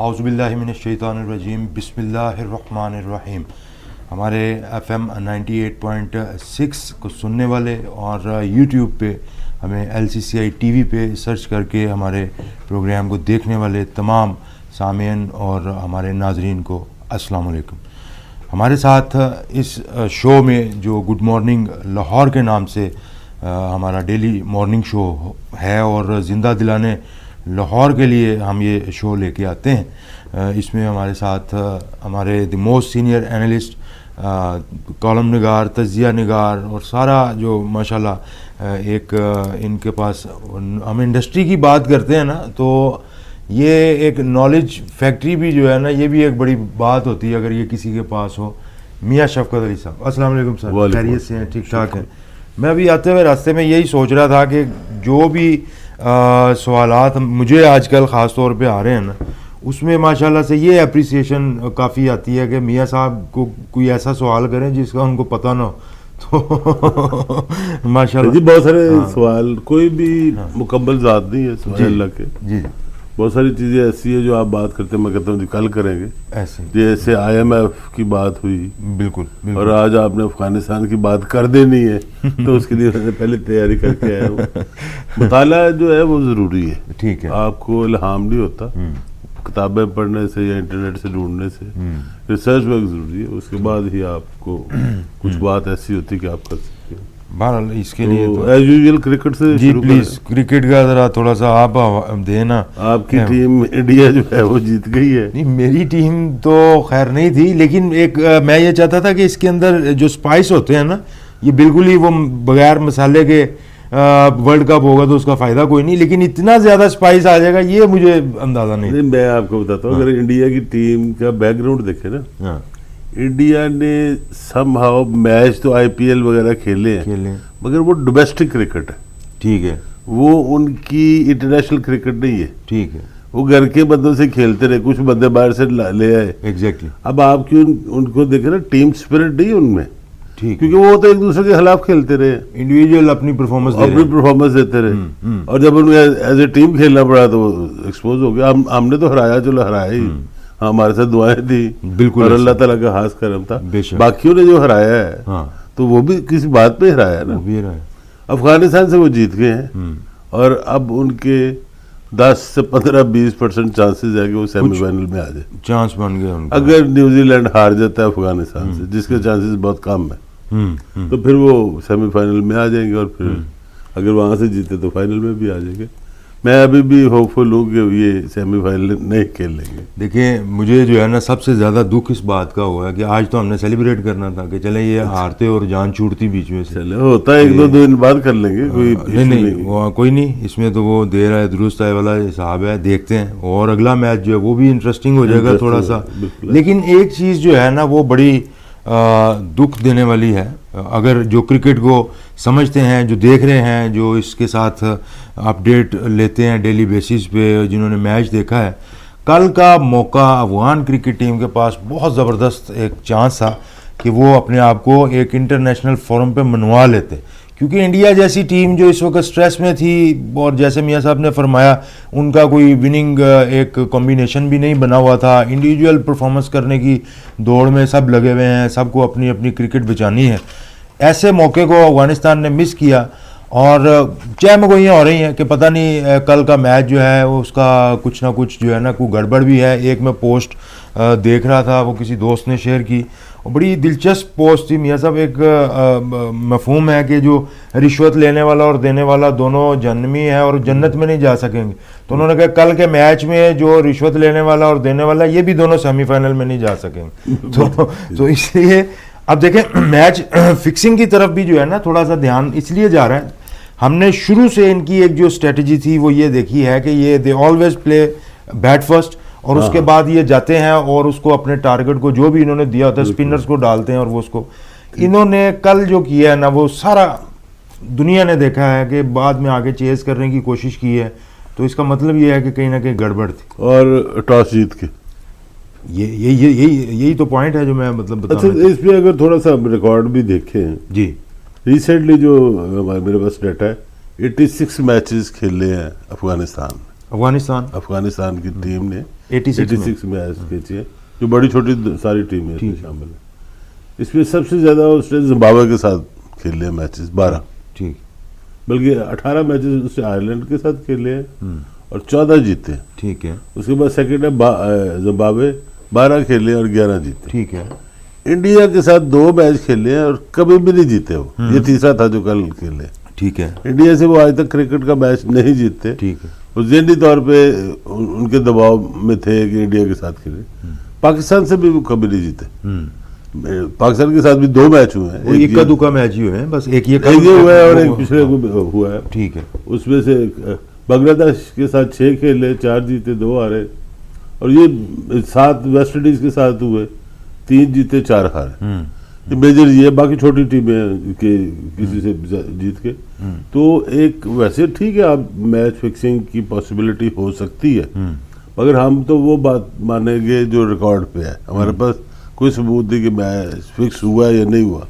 اعوذ باللہ من الشیطان الرجیم، بسم اللہ الرحمن الرحیم۔ ہمارے FM 98.6 کو سننے والے اور یوٹیوب پہ ہمیں LCCI TV پہ سرچ کر کے ہمارے پروگرام کو دیکھنے والے تمام سامعین اور ہمارے ناظرین کو السلام علیکم۔ ہمارے ساتھ اس شو میں جو گڈ مارننگ لاہور کے نام سے ہمارا ڈیلی مارننگ شو ہے اور زندہ دلانے لاہور کے لیے ہم یہ شو لے کے آتے ہیں، اس میں ہمارے ساتھ ہمارے the most senior analyst, column نگار، تجزیہ نگار اور سارا جو ماشاءاللہ ایک ان کے پاس، ہم انڈسٹری کی بات کرتے ہیں نا تو یہ ایک نالج فیکٹری بھی جو ہے نا، یہ بھی ایک بڑی بات ہوتی ہے اگر یہ کسی کے پاس ہو۔ میاں شفقت علی صاحب، السلام علیکم سر، خیریت سے ہیں؟ ٹھیک ٹھاک ہیں؟ میں ابھی آتے ہوئے راستے میں یہی سوچ رہا تھا کہ جو بھی سوالات مجھے آج کل خاص طور پہ آ رہے ہیں نا، اس میں ماشاءاللہ سے یہ اپریسیشن کافی آتی ہے کہ میاں صاحب کو کوئی ایسا سوال کریں جس کا ان کو پتہ نہ ہو، تو ماشاءاللہ جی بہت سارے سوال، کوئی بھی مکمل ذات نہیں ہے سوال اللہ کے، جی بہت ساری چیزیں ایسی ہیں جو آپ بات کرتے ہیں، میں کہتا ہوں جی کل کریں گے، ایسے جیسے IMF کی بات ہوئی، بالکل اور آج آپ نے افغانستان کی بات کر دینی ہے تو اس کے لیے میں نے پہلے تیاری کر کے آیا ہوں۔ مطالعہ جو ہے وہ ضروری ہے، ٹھیک ہے، آپ کو الہام نہیں ہوتا کتابیں پڑھنے سے یا انٹرنیٹ سے ڈھونڈنے سے، ریسرچ ورک ضروری ہے، اس کے بعد ہی آپ کو کچھ بات ایسی ہوتی کہ آپ کر سکتے ہیں۔ بہرحال اس کے لیے ایز یوزول کرکٹ سے جی شروع پلیز کرکٹ کا ذرا تھوڑا سا آپ دینا۔ آپ کی ٹیم انڈیا جو ہے وہ جیت گئی ہے؟ نہیں، میری ٹیم تو خیر نہیں تھی، لیکن ایک میں یہ چاہتا تھا کہ اس کے اندر جو سپائس ہوتے ہیں نا، یہ بالکل ہی وہ بغیر مسالے کے ورلڈ کپ ہوگا تو اس کا فائدہ کوئی نہیں، لیکن اتنا زیادہ سپائس آ جائے گا یہ مجھے اندازہ نہیں۔ میں آپ کو بتاتا ہوں، اگر انڈیا کی ٹیم کا بیک گراؤنڈ دیکھے نا، انڈیا نے سم ہاؤ میچ تو IPL وغیرہ کھیلے ہیں مگر وہ ڈومیسٹک کرکٹ ہے، ٹھیک ہے، وہ ان کی انٹرنیشنل کرکٹ نہیں ہے، ٹھیک ہے، وہ گھر کے بندوں سے کھیلتے رہے، کچھ بندے باہر سے لے آئے، ایگزیکٹلی۔ اب آپ کی ان کو دیکھیں نا، ٹیم اسپرٹ نہیں ان میں، کیونکہ وہ تو ایک دوسرے کے خلاف کھیلتے رہے، انڈیویجول اپنی پرفارمنس دیتے رہے، اور جب ان ایز اے ٹیم کھیلنا پڑا تو وہ ایکسپوز ہو گیا۔ ہم نے تو ہرایا، چلو ہرایا ہی، ہمارے ساتھ دعائیں تھی بالکل، اور اللہ تعالیٰ کا خاص کرم تھا، باقیوں نے جو ہرایا ہے تو وہ بھی کسی بات پہ ہرایا نا۔ افغانستان سے وہ جیت گئے ہیں اور اب ان کے 10 سے 15-20% چانسز ہے کہ وہ سیمی فائنل میں آ جائے، چانس بن گئے۔ اگر نیوزی لینڈ ہار جاتا ہے افغانستان سے، جس کے چانسز بہت کم ہے، تو پھر وہ سیمی فائنل میں آ جائیں گے، اور پھر اگر وہاں سے جیتے تو فائنل میں بھی آ جائیں گے۔ میں ابھی بھی ہوپ فل ہوں کہ یہ سیمی فائنل نہیں کھیل لیں گے۔ دیکھیں، مجھے جو ہے نا سب سے زیادہ دکھ اس بات کا ہوا ہے کہ آج تو ہم نے سیلیبریٹ کرنا تھا کہ چلیں یہ ہارتے اور جان چھوٹتی بیچ میں سے، چلے ہوتا ہے، 2 دن بعد کر لیں گے، کوئی نہیں، اس میں تو وہ دیر ہے درست ہے والا حساب ہے، دیکھتے ہیں، اور اگلا میچ جو ہے وہ بھی انٹرسٹنگ ہو جائے گا تھوڑا سا۔ لیکن ایک چیز جو ہے نا وہ بڑی دکھ دینے والی ہے، اگر جو کرکٹ کو سمجھتے ہیں، جو دیکھ رہے ہیں، جو اس کے ساتھ اپڈیٹ لیتے ہیں ڈیلی بیسس پہ، جنہوں نے میچ دیکھا ہے، کل کا موقع افغان کرکٹ ٹیم کے پاس بہت زبردست ایک چانس تھا کہ وہ اپنے آپ کو ایک انٹرنیشنل فورم پہ منوا لیتے، کیونکہ انڈیا جیسی ٹیم جو اس وقت سٹریس میں تھی، اور جیسے میاں صاحب نے فرمایا ان کا کوئی وننگ ایک کمبینیشن بھی نہیں بنا ہوا تھا، انڈیویجول پرفارمنس کرنے کی دوڑ میں سب لگے ہوئے ہیں، سب کو اپنی اپنی کرکٹ بچانی ہے۔ ایسے موقع کو افغانستان نے مس کیا، اور چہمگوئیاں ہو رہی ہیں کہ پتہ نہیں کل کا میچ جو ہے اس کا کچھ نہ کچھ جو ہے نا کوئی گڑبڑ بھی ہے۔ ایک میں پوسٹ دیکھ رہا تھا، وہ کسی دوست نے شیئر کی، اور بڑی دلچسپ پوسٹ تھی میاں صاحب۔ ایک مفہوم ہے کہ جو رشوت لینے والا اور دینے والا دونوں جہنمی ہے اور جنت میں نہیں جا سکیں گے، تو انہوں نے کہا کل کے میچ میں جو رشوت لینے والا اور دینے والا یہ بھی دونوں سیمی فائنل میں نہیں جا سکیں گے۔ تو اس لیے اب دیکھیں، میچ فکسنگ کی طرف بھی جو ہے نا تھوڑا سا دھیان اس لیے جا رہا ہے، ہم نے شروع سے ان کی ایک جو اسٹریٹجی تھی وہ یہ دیکھی ہے کہ یہ they always play bat first, اور اس کے بعد یہ جاتے ہیں اور اس کو اپنے ٹارگٹ کو جو بھی انہوں نے دیا ہوتا ہے اسپنرز کو ڈالتے ہیں، اور وہ اس کو انہوں نے کل جو کیا ہے نا وہ سارا دنیا نے دیکھا ہے کہ بعد میں آگے چیز کرنے کی کوشش کی ہے، تو اس کا مطلب یہ ہے کہ کہیں نہ کہیں گڑبڑ تھی، اور ٹاس جیت کے یہی تو پوائنٹ ہے جو میں مطلب بتا رہا ہوں۔ اس پہ اگر تھوڑا سا ریکارڈ بھی دیکھیں جی، ریسنٹلی جو میرے پاس ڈیٹا ہے، 86 میچز کھیلے ہیں افغانستان میں، افغانستان کی ٹیم نے 86 میچ کھیچے ہیں، جو بڑی چھوٹی ساری ٹیمیں اس میں شامل ہیں. اس میں سب سے زیادہ اس نے زمبابوے کے ساتھ کھیلے ہیں میچز 12، ٹھیک، بلکہ 18 میچز اس سے آئرلینڈ کے ساتھ کھیلے ہیں اور 14 جیتے ہیں. ٹھیک ہے. اس کے بعد سیکنڈ ہے زمبابوے، 12 کھیلے اور 11 جیتے. ٹھیک ہے. انڈیا کے ساتھ 2 میچ کھیلے ہیں اور کبھی بھی نہیں جیتے وہ، یہ تیسرا تھا جو کل کھیلے. ٹھیک ہے. انڈیا سے وہ آج تک کرکٹ کا میچ نہیں جیتے. ٹھیک ہے. وہ ذہنی طور پہ ان کے دباؤ میں تھے کہ انڈیا کے ساتھ کھیلے. پاکستان سے بھی وہ کبھی نہیں جیتے. پاکستان کے ساتھ بھی 2 میچ ہوئے ہیں، ایک کا دکا میچ ہی ہوئے ہیں بس، ایک یہ ہوا ہے اور ایک پچھلے ہوا ہے. ٹھیک ہے. اس میں سے بنگلہ دیش کے ساتھ 6 کھیلے، 4 جیتے 2 ہارے. اور یہ 7 ویسٹ انڈیز کے ساتھ ہوئے، 3 جیتے 4 ہارے. یہ میجر یہ باقی چھوٹی ٹیمیں کہ کسی سے جیت کے. تو ایک ویسے ٹھیک ہے، آپ میچ فکسنگ کی پاسبلٹی ہو سکتی ہے، مگر ہم تو وہ بات مانیں گے جو ریکارڈ پہ ہے. ہمارے پاس کوئی ثبوت نہیں کہ میچ فکس ہوا ہے یا نہیں ہوا.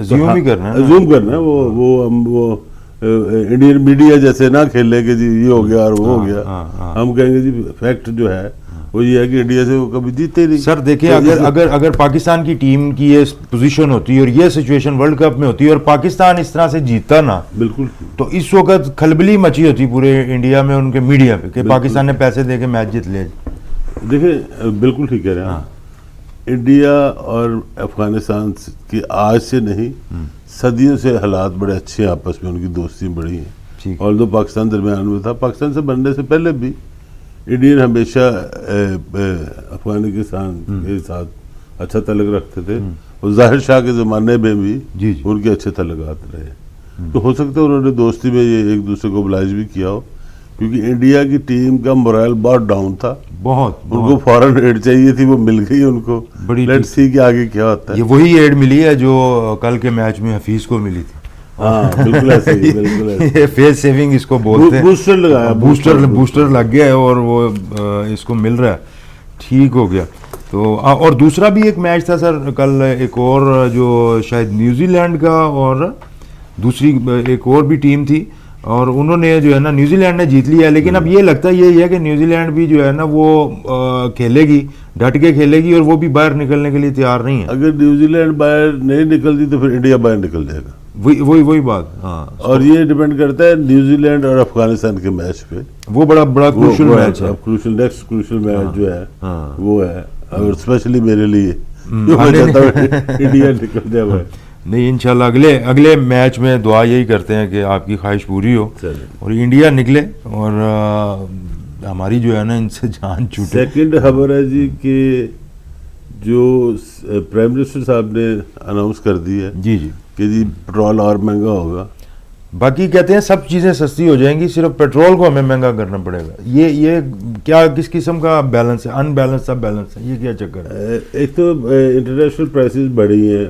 زوم کرنا ہے وہ انڈین میڈیا جیسے نہ کھیلے کہ جی یہ ہو گیا اور وہ ہو گیا. ہم کہیں گے جی فیکٹ جو ہے وہ یہ ہے کہ انڈیا سے وہ کبھی جیتے نہیں. سر دیکھیں، اگر پاکستان کی ٹیم کی یہ پوزیشن ہوتی اور یہ سچویشن ورلڈ کپ میں ہوتی اور پاکستان اس طرح سے جیتا نا، بالکل، تو اس وقت کھلبلی مچی ہوتی پورے انڈیا میں ان کے میڈیا پہ کہ پاکستان نے پیسے دے کے میچ جیت لیا. دیکھیں بالکل ٹھیک کہہ رہے ہیں. انڈیا اور افغانستان کی آج سے نہیں، صدیوں سے حالات بڑے اچھے ہیں آپس میں، ان کی دوستی بڑی ہیں. اور جو پاکستان درمیان میں تھا، پاکستان سے بننے سے پہلے بھی انڈین ہمیشہ افغانستان کے ساتھ اچھا تعلق رکھتے تھے. اور ظاہر شاہ کے زمانے میں بھی ان کے اچھے تعلقات رہے. تو ہو سکتا ہے انہوں نے دوستی میں یہ ایک دوسرے کو oblige بھی کیا ہو، کیونکہ انڈیا کی ٹیم کا مورائل بہت ڈاؤن تھا. ان کو فوراً ایڈ چاہیے تھی، وہ مل گئی ان کو. لیٹس سی کہ آگے کیا ہوتا ہے. یہ وہی ایڈ ملی ہے جو کل کے میچ میں حفیظ کو ملی تھی. ہاں بالکل ایسے ہی، بالکل ایسے. فیس سیونگ اس کو بولتے ہیں. بوسٹر لگایا، بوسٹر لگ گیا ہے اور وہ اس کو مل رہا ہے. ٹھیک ہو گیا. تو اور دوسرا بھی ایک میچ تھا سر کل، ایک اور جو شاید نیوزی لینڈ کا اور دوسری ایک اور بھی ٹیم تھی، اور انہوں نے جو ہے نا نیوزی لینڈ نے جیت لیا. لیکن اب یہ لگتا ہے یہ ہے کہ نیوزی لینڈ بھی جو ہے نا وہ کھیلے گی، ڈٹ کے کھیلے گی، اور وہ بھی باہر نکلنے کے لیے تیار نہیں ہے. اگر نیوزی لینڈ باہر نہیں نکلتی تو پھر انڈیا باہر نکل جائے گا. وہی بات. ہاں. اور یہ ڈیپینڈ کرتا ہے نیوزی لینڈ اور افغانستان کے میچ پہ. وہ بڑا کروشل میچ ہے. نیکسٹ کروشل میچ جو ہے وہ ہے، اور اسپیشلی میرے لیے انڈیا نکل جائے وہ. نہیں، انشاءاللہ اگلے میچ میں دعا یہی کرتے ہیں کہ آپ کی خواہش پوری ہو اور انڈیا نکلے اور ہماری جو ہے نا ان سے جان چھوٹے. سیکنڈ خبر ہے جی کہ جو پرائم منسٹر صاحب نے اناؤنس کر دی ہے جی کہ جی پٹرول اور مہنگا ہوگا. باقی کہتے ہیں سب چیزیں سستی ہو جائیں گی، صرف پیٹرول کو ہمیں مہنگا کرنا پڑے گا. یہ کیا کس قسم کا بیلنس ہے؟ ان بیلنس سا بیلنس ہے، یہ کیا چکر ہے؟ ایک تو انٹرنیشنل پرائسز بڑھی ہیں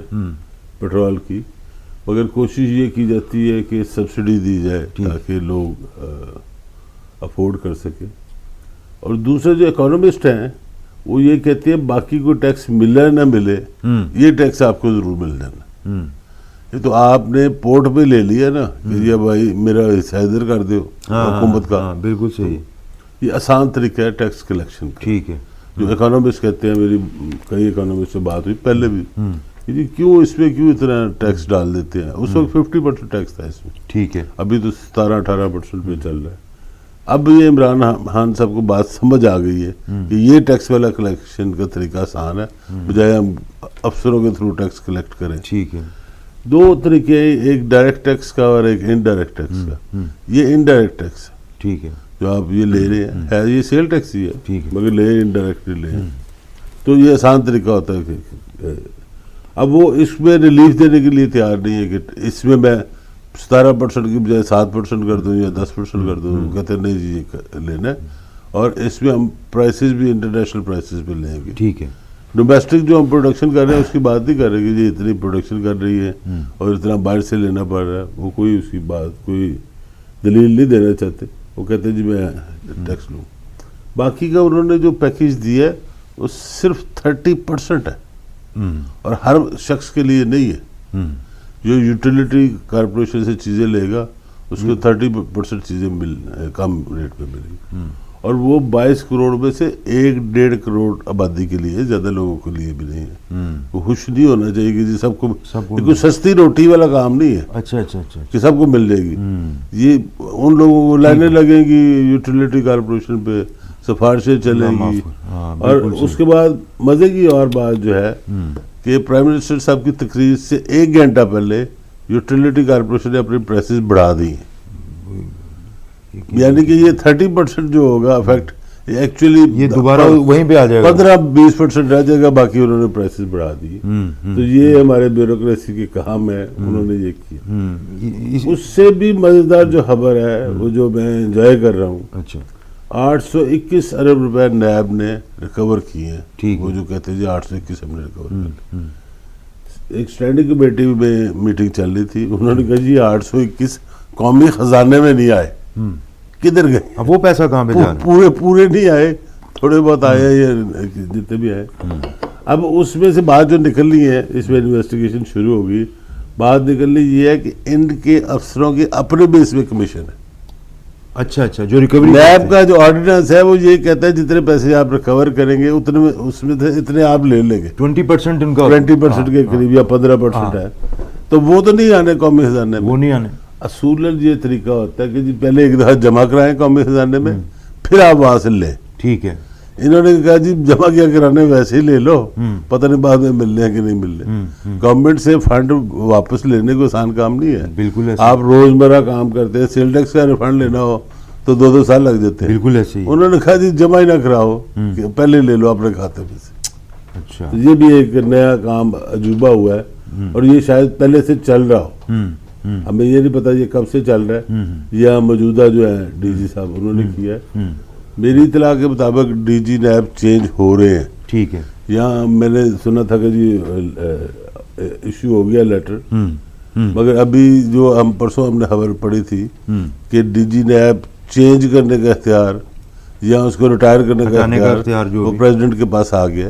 پیٹرول کی، مگر کوشش یہ کی جاتی ہے کہ سبسڈی دی جائے تاکہ لوگ افورڈ کر سکیں. اور دوسرے جو اکانومسٹ ہیں وہ یہ کہتے ہیں باقی کو ٹیکس ملے نہ ملے، یہ ٹیکس آپ کو ضرور مل جانا. یہ تو آپ نے پورٹ پہ لے لیا نا کہ یہ بھائی میرا حصہ ادھر کر دو حکومت کا. بالکل صحیح. یہ آسان طریقہ ہے ٹیکس کلیکشن کا. ٹھیک ہے. جو اکانومسٹ کہتے ہیں، میری کئی اکانومسٹ سے بات ہوئی پہلے بھی، جی کیوں اس میں کیوں اتنا ٹیکس ڈال دیتے ہیں. اس وقت 50% ٹیکس تھا اس میں. ٹھیک ہے. ابھی تو 17-18% پہ چل رہا ہے. اب یہ عمران خان صاحب کو بات سمجھ آ گئی ہے کہ یہ ٹیکس والا کلیکشن کا طریقہ آسان ہے، بجائے ہم افسروں کے تھرو ٹیکس کلیکٹ کریں. ٹھیک ہے. 2 طریقے، ایک ڈائریکٹ ٹیکس کا اور ایک انڈائریکٹ ٹیکس کا. یہ انڈائریکٹ ٹیکس ہے. ٹھیک ہے. جو آپ یہ لے رہے ہیں ہے یہ سیل ٹیکس ہی ہے، مگر لے انڈائریکٹلی لے. تو یہ آسان طریقہ ہوتا ہے کہ اب وہ اس میں ریلیف دینے کے لیے تیار نہیں ہے کہ اس میں 17% کی بجائے 7% کر دوں یا 10% کر دوں. کہتے ہیں نہیں جی یہ لینا ہے، اور اس میں ہم پرائسز بھی انٹرنیشنل پرائسز پہ لیں گے. ٹھیک ہے. ڈومیسٹک جو ہم پروڈکشن کر رہے ہیں اس کی بات نہیں کر رہے کہ جی اتنی پروڈکشن کر رہی ہے اور اتنا باہر سے لینا پڑ رہا ہے. وہ کوئی اس کی بات کوئی دلیل نہیں دینا چاہتے. وہ کہتے ہیں جی میں ٹیکس لوں. باقی کا انہوں نے جو پیکیج دیا ہے وہ صرف 30% ہے، اور ہر شخص کے لیے نہیں ہے. جو یوٹیلیٹی کارپوریشن سے چیزیں لے گا اس کو 30% چیزیں کم ریٹ پہ ملیں گی، اور وہ 22 کروڑ میں سے 1.5 کروڑ آبادی کے لیے، زیادہ لوگوں کے لیے بھی نہیں ہے. وہ خوش نہیں ہونا چاہیے کہ جی سب کو، کوئی سستی روٹی والا کام نہیں ہے. اچھا اچھا اچھا کہ سب کو مل جائے گی. یہ ان لوگوں کو لائنیں لگیں گی یوٹیلیٹی کارپوریشن پہ، سفارشیں چلیں گی. اور اس کے بعد مزے کی اور بات جو ہے کہ پرائم منسٹر صاحب کی تقریر سے 1 گھنٹہ پہلے یوٹیلیٹی کارپوریشن نے اپنی پریسز بڑھا دی ہیں. یعنی کہ یہ 30% جو ہوگا افیکٹ ایکچولی یہ دوبارہ وہیں پہ آ جائے گا، 15-20% رہ جائے گا، باقی انہوں نے پریسز بڑھا دی. تو یہ ہمارے بیوروکریسی کے کام ہے، انہوں نے یہ کیا. اس سے بھی مزیدار جو خبر ہے وہ جو میں انجوائے کر رہا ہوں، اچھا 821 ارب روپے نیب نے ریکور کیے ہیں. وہ جو کہتے ہیں جی 821 ہم نے ریکور کر. ایک اسٹینڈنگ کمیٹی میں میٹنگ چل رہی تھی، انہوں نے کہا جی 821 قومی خزانے میں نہیں آئے. کدھر گئے؟ اب وہ پیسہ کہاں پہ جا رہا؟ پورے نہیں آئے، تھوڑے بہت آئے، یہ جتنے بھی آئے. اب اس میں سے بات جو نکلنی ہے، اس میں انویسٹیگیشن شروع ہوگی. بات نکلنی یہ ہے کہ ان کے افسروں کے اپنے بیس میں کمیشن ہے. اچھا اچھا، جو ریکوری نیب کا جو آرڈیننس ہے وہ یہ کہتا ہے جتنے پیسے آپ ریکور کریں گے اتنے میں، اس میں اتنے آپ لے لیں گے. 20% ان کا 20% کے قریب یا 15% ہے. تو وہ تو نہیں آنے قومی خزانے میں. وہ نہیں آنے. اصولاً یہ طریقہ ہوتا ہے کہ جی پہلے ایک دفعہ جمع کرائیں قومی خزانے میں، پھر آپ وہاں سے لیں. ٹھیک ہے. انہوں نے کہا جی جمع کیا کرانے ویسے ہی لے لو، پتہ نہیں بعد میں مل رہے ہیں کہ نہیں مل رہے. گورنمنٹ سے فنڈ واپس لینے کو آسان کام نہیں ہے. بالکل. آپ روزمرہ کام کرتے ہیں، سیل ٹیکس کا ریفنڈ لینا ہو تو 2 سال لگ جاتے ہیں. بالکل ایسے ہی. انہوں نے کہا جی جمع ہی نہ کراؤ، پہلے لے لو اپنے کھاتے میں سے. اچھا. یہ بھی ایک نیا کام عجوبہ ہوا ہے، اور یہ شاید پہلے سے چل رہا ہو. ہمیں یہ نہیں پتا یہ کب سے چل رہا ہے. یا موجودہ جو ہے ڈی جی صاحب انہوں نے کیا ہے. میری اطلاع کے مطابق ڈی جی نیب چینج ہو رہے ہیں. ٹھیک ہے. یہاں میں نے سنا تھا کہ جی ایشو ہو گیا لیٹر، مگر ابھی جو پرسوں ہم نے خبر پڑھی تھی کہ ڈی جی نیب چینج کرنے کا اختیار یا اس کو ریٹائر کرنے کا اختیار وہ پریزیڈنٹ کے پاس آ گیا.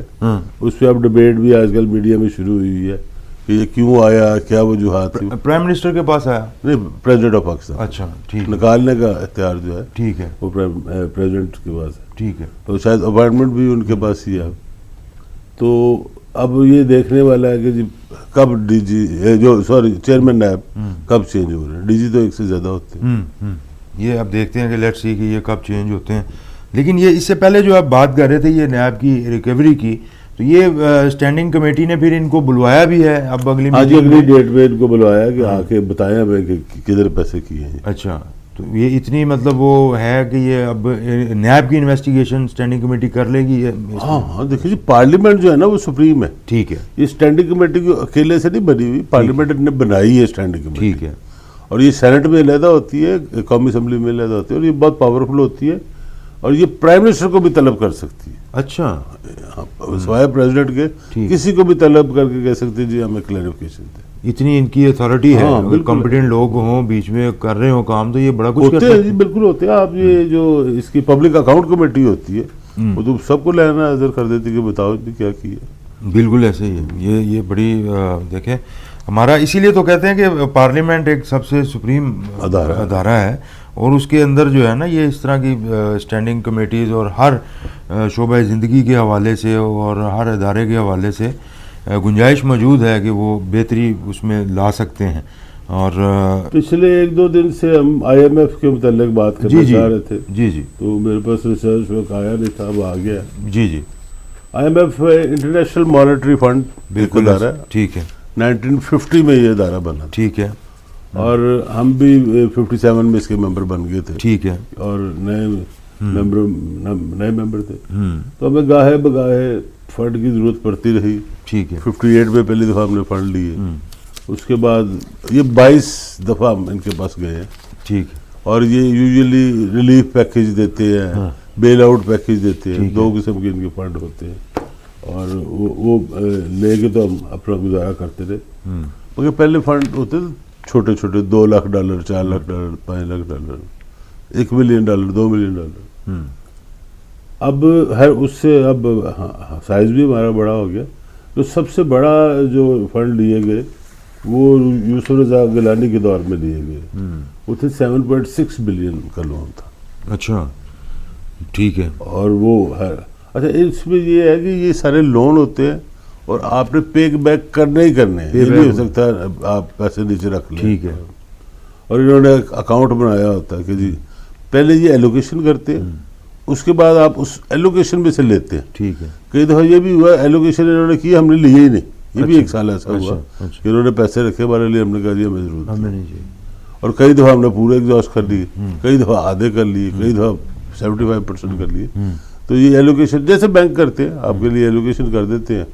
اس پہ اب ڈبیٹ بھی آج کل میڈیا میں شروع ہوئی ہے کہ یہ کیوں آیا، کیا وجوہات تھی. پرائم منسٹر کے پاس آیا؟ نہیں، پریزیڈنٹ آف پاکستان. اچھا ٹھیک. نکالنے کا اختیار جو ہے ٹھیک ہے وہ پریزیڈنٹ کے پاس ہے. ٹھیک ہے. تو شاید اپائنٹمنٹ بھی ان کے پاس ہی ہے. تو اب یہ دیکھنے والا ہے کہ جی کب ڈی جی چیئرمین نیب کب چینج ہو رہے ہیں. ڈی جی تو ایک سے زیادہ ہوتے ہیں. یہ اب دیکھتے ہیں کہ لیٹس سی کہ یہ کب چینج ہوتے ہیں. لیکن یہ اس سے پہلے جو آپ بات کر رہے تھے یہ نیب کی ریکوری کی، تو یہ اسٹینڈنگ کمیٹی نے پھر ان کو بلوایا بھی ہے اب اگلی ڈیٹ پہ ان کو بلوایا کہ آ کے بتائیں ہمیں کہ کدھر پیسے کیے ہیں. اچھا. تو یہ اتنی مطلب وہ ہے کہ یہ اب نیب کی انویسٹیگیشن اسٹینڈنگ کمیٹی کر لے گی. ہاں دیکھیے جی پارلیمنٹ جو ہے نا وہ سپریم ہے. ٹھیک ہے. یہ اسٹینڈنگ کمیٹی کو اکیلے سے نہیں بنی ہوئی، پارلیمنٹ نے بنائی ہے اسٹینڈنگ کمیٹی. ٹھیک ہے. اور یہ سینٹ میں علیحدہ ہوتی ہے، قومی اسمبلی میں علیحدہ ہوتی ہے، اور یہ بہت پاورفل ہوتی ہے، اور یہ پرائم منسٹر کو بھی طلب کر سکتی ہے. اچھا. سوائے پریزیڈنٹ کے کسی کو بھی طلب کر کے کہہ سکتے جی ہمیں کلیریفیکیشن دے. اتنی ان کی اتھارٹی ہے. اگر کمپیٹنٹ لوگ ہوں بیچ میں کر رہے ہوں کام تو یہ بڑا کچھ ہوتے ہیں. جی بالکل ہوتے ہیں. آپ یہ جو اس کی پبلک اکاؤنٹ کمیٹی ہوتی ہے وہ تو سب کو لینا نظر کر دیتی کہ بتاؤ جی کیا کیا. بالکل ایسے ہی ہے. یہ بڑی دیکھیں ہمارا اسی لیے تو کہتے ہیں کہ پارلیمنٹ ایک سب سے سپریم ادارہ ہے، اور اس کے اندر جو ہے نا یہ اس طرح کی اسٹینڈنگ کمیٹیز اور ہر شعبہ زندگی کے حوالے سے اور ہر ادارے کے حوالے سے گنجائش موجود ہے کہ وہ بہتری اس میں لا سکتے ہیں. اور پچھلے 1-2 دن سے ہم آئی ایم ایف کے متعلق بات کرنا چاہ رہے تھے. جی جی. تو میرے پاس ریسرچ ورک آیا نہیں تھا، اب آ گیا. جی جی. I M F international monetary fund بالکل ادارہ. ٹھیک ہے. 1950 میں یہ ادارہ بنا. ٹھیک ہے. اور ہم بھی 57 میں اس کے ممبر بن گئے تھے. ٹھیک ہے. اور نئے ممبر تھے. تو ہمیں گاہے بگاہے فنڈ کی ضرورت پڑتی رہی. ٹھیک ہے. 58 میں پہلی دفعہ ہم نے فنڈ لیے. اس کے بعد یہ 22 دفعہ ہم ان کے پاس گئے ہیں. ٹھیک. اور یہ یوزلی ریلیف پیکیج دیتے ہیں، بیل آؤٹ پیکیج دیتے ہیں. 2 قسم کے ان کے فنڈ ہوتے ہیں، اور وہ لے کے تو ہم اپنا گزارا کرتے رہے. مگر پہلے فنڈ ہوتے تھے چھوٹے چھوٹے، $2 لاکھ، $4 لاکھ، $5 لاکھ، $1 ملین، $2 ملین. اب اس سے اب سائز بھی ہمارا بڑا ہو گیا. تو سب سے بڑا جو فنڈ لیے گئے وہ یوسف رضا گیلانی کے دور میں لیے گئے، وہ تھے 7.6 بلین کا لون تھا. اچھا ٹھیک ہے. اور وہ اچھا اس میں یہ ہے کہ یہ سارے لون ہوتے ہیں اور آپ نے پے بیک کرنے ہی کرنے ہیں، یہ نہیں ہو سکتا آپ پیسے نیچے رکھ لیں. ٹھیک ہے. اور انہوں نے ایک اکاؤنٹ بنایا ہوتا ہے کہ جی پہلے یہ ایلوکیشن کرتے ہیں، اس کے بعد آپ اس ایلوکیشن میں سے لیتے ہیں. ٹھیک ہے. کئی دفعہ یہ بھی ہوا ایلوکیشن انہوں نے کی ہم نے لیے ہی نہیں، یہ بھی ایک سال ایسا ہوا کہ انہوں نے پیسے رکھے ہمارے لیے، ہم نے کہا جی ہمیں ضرورت ہے. اور کئی دفعہ ہم نے پورے ایگزاسٹ کر لیے، کئی دفعہ آدھے کر لیے، کئی دفعہ 75% کر لیے. تو یہ ایلوکیشن جیسے بینک کرتے ہیں، آپ کے لیے ایلوکیشن کر دیتے ہیں،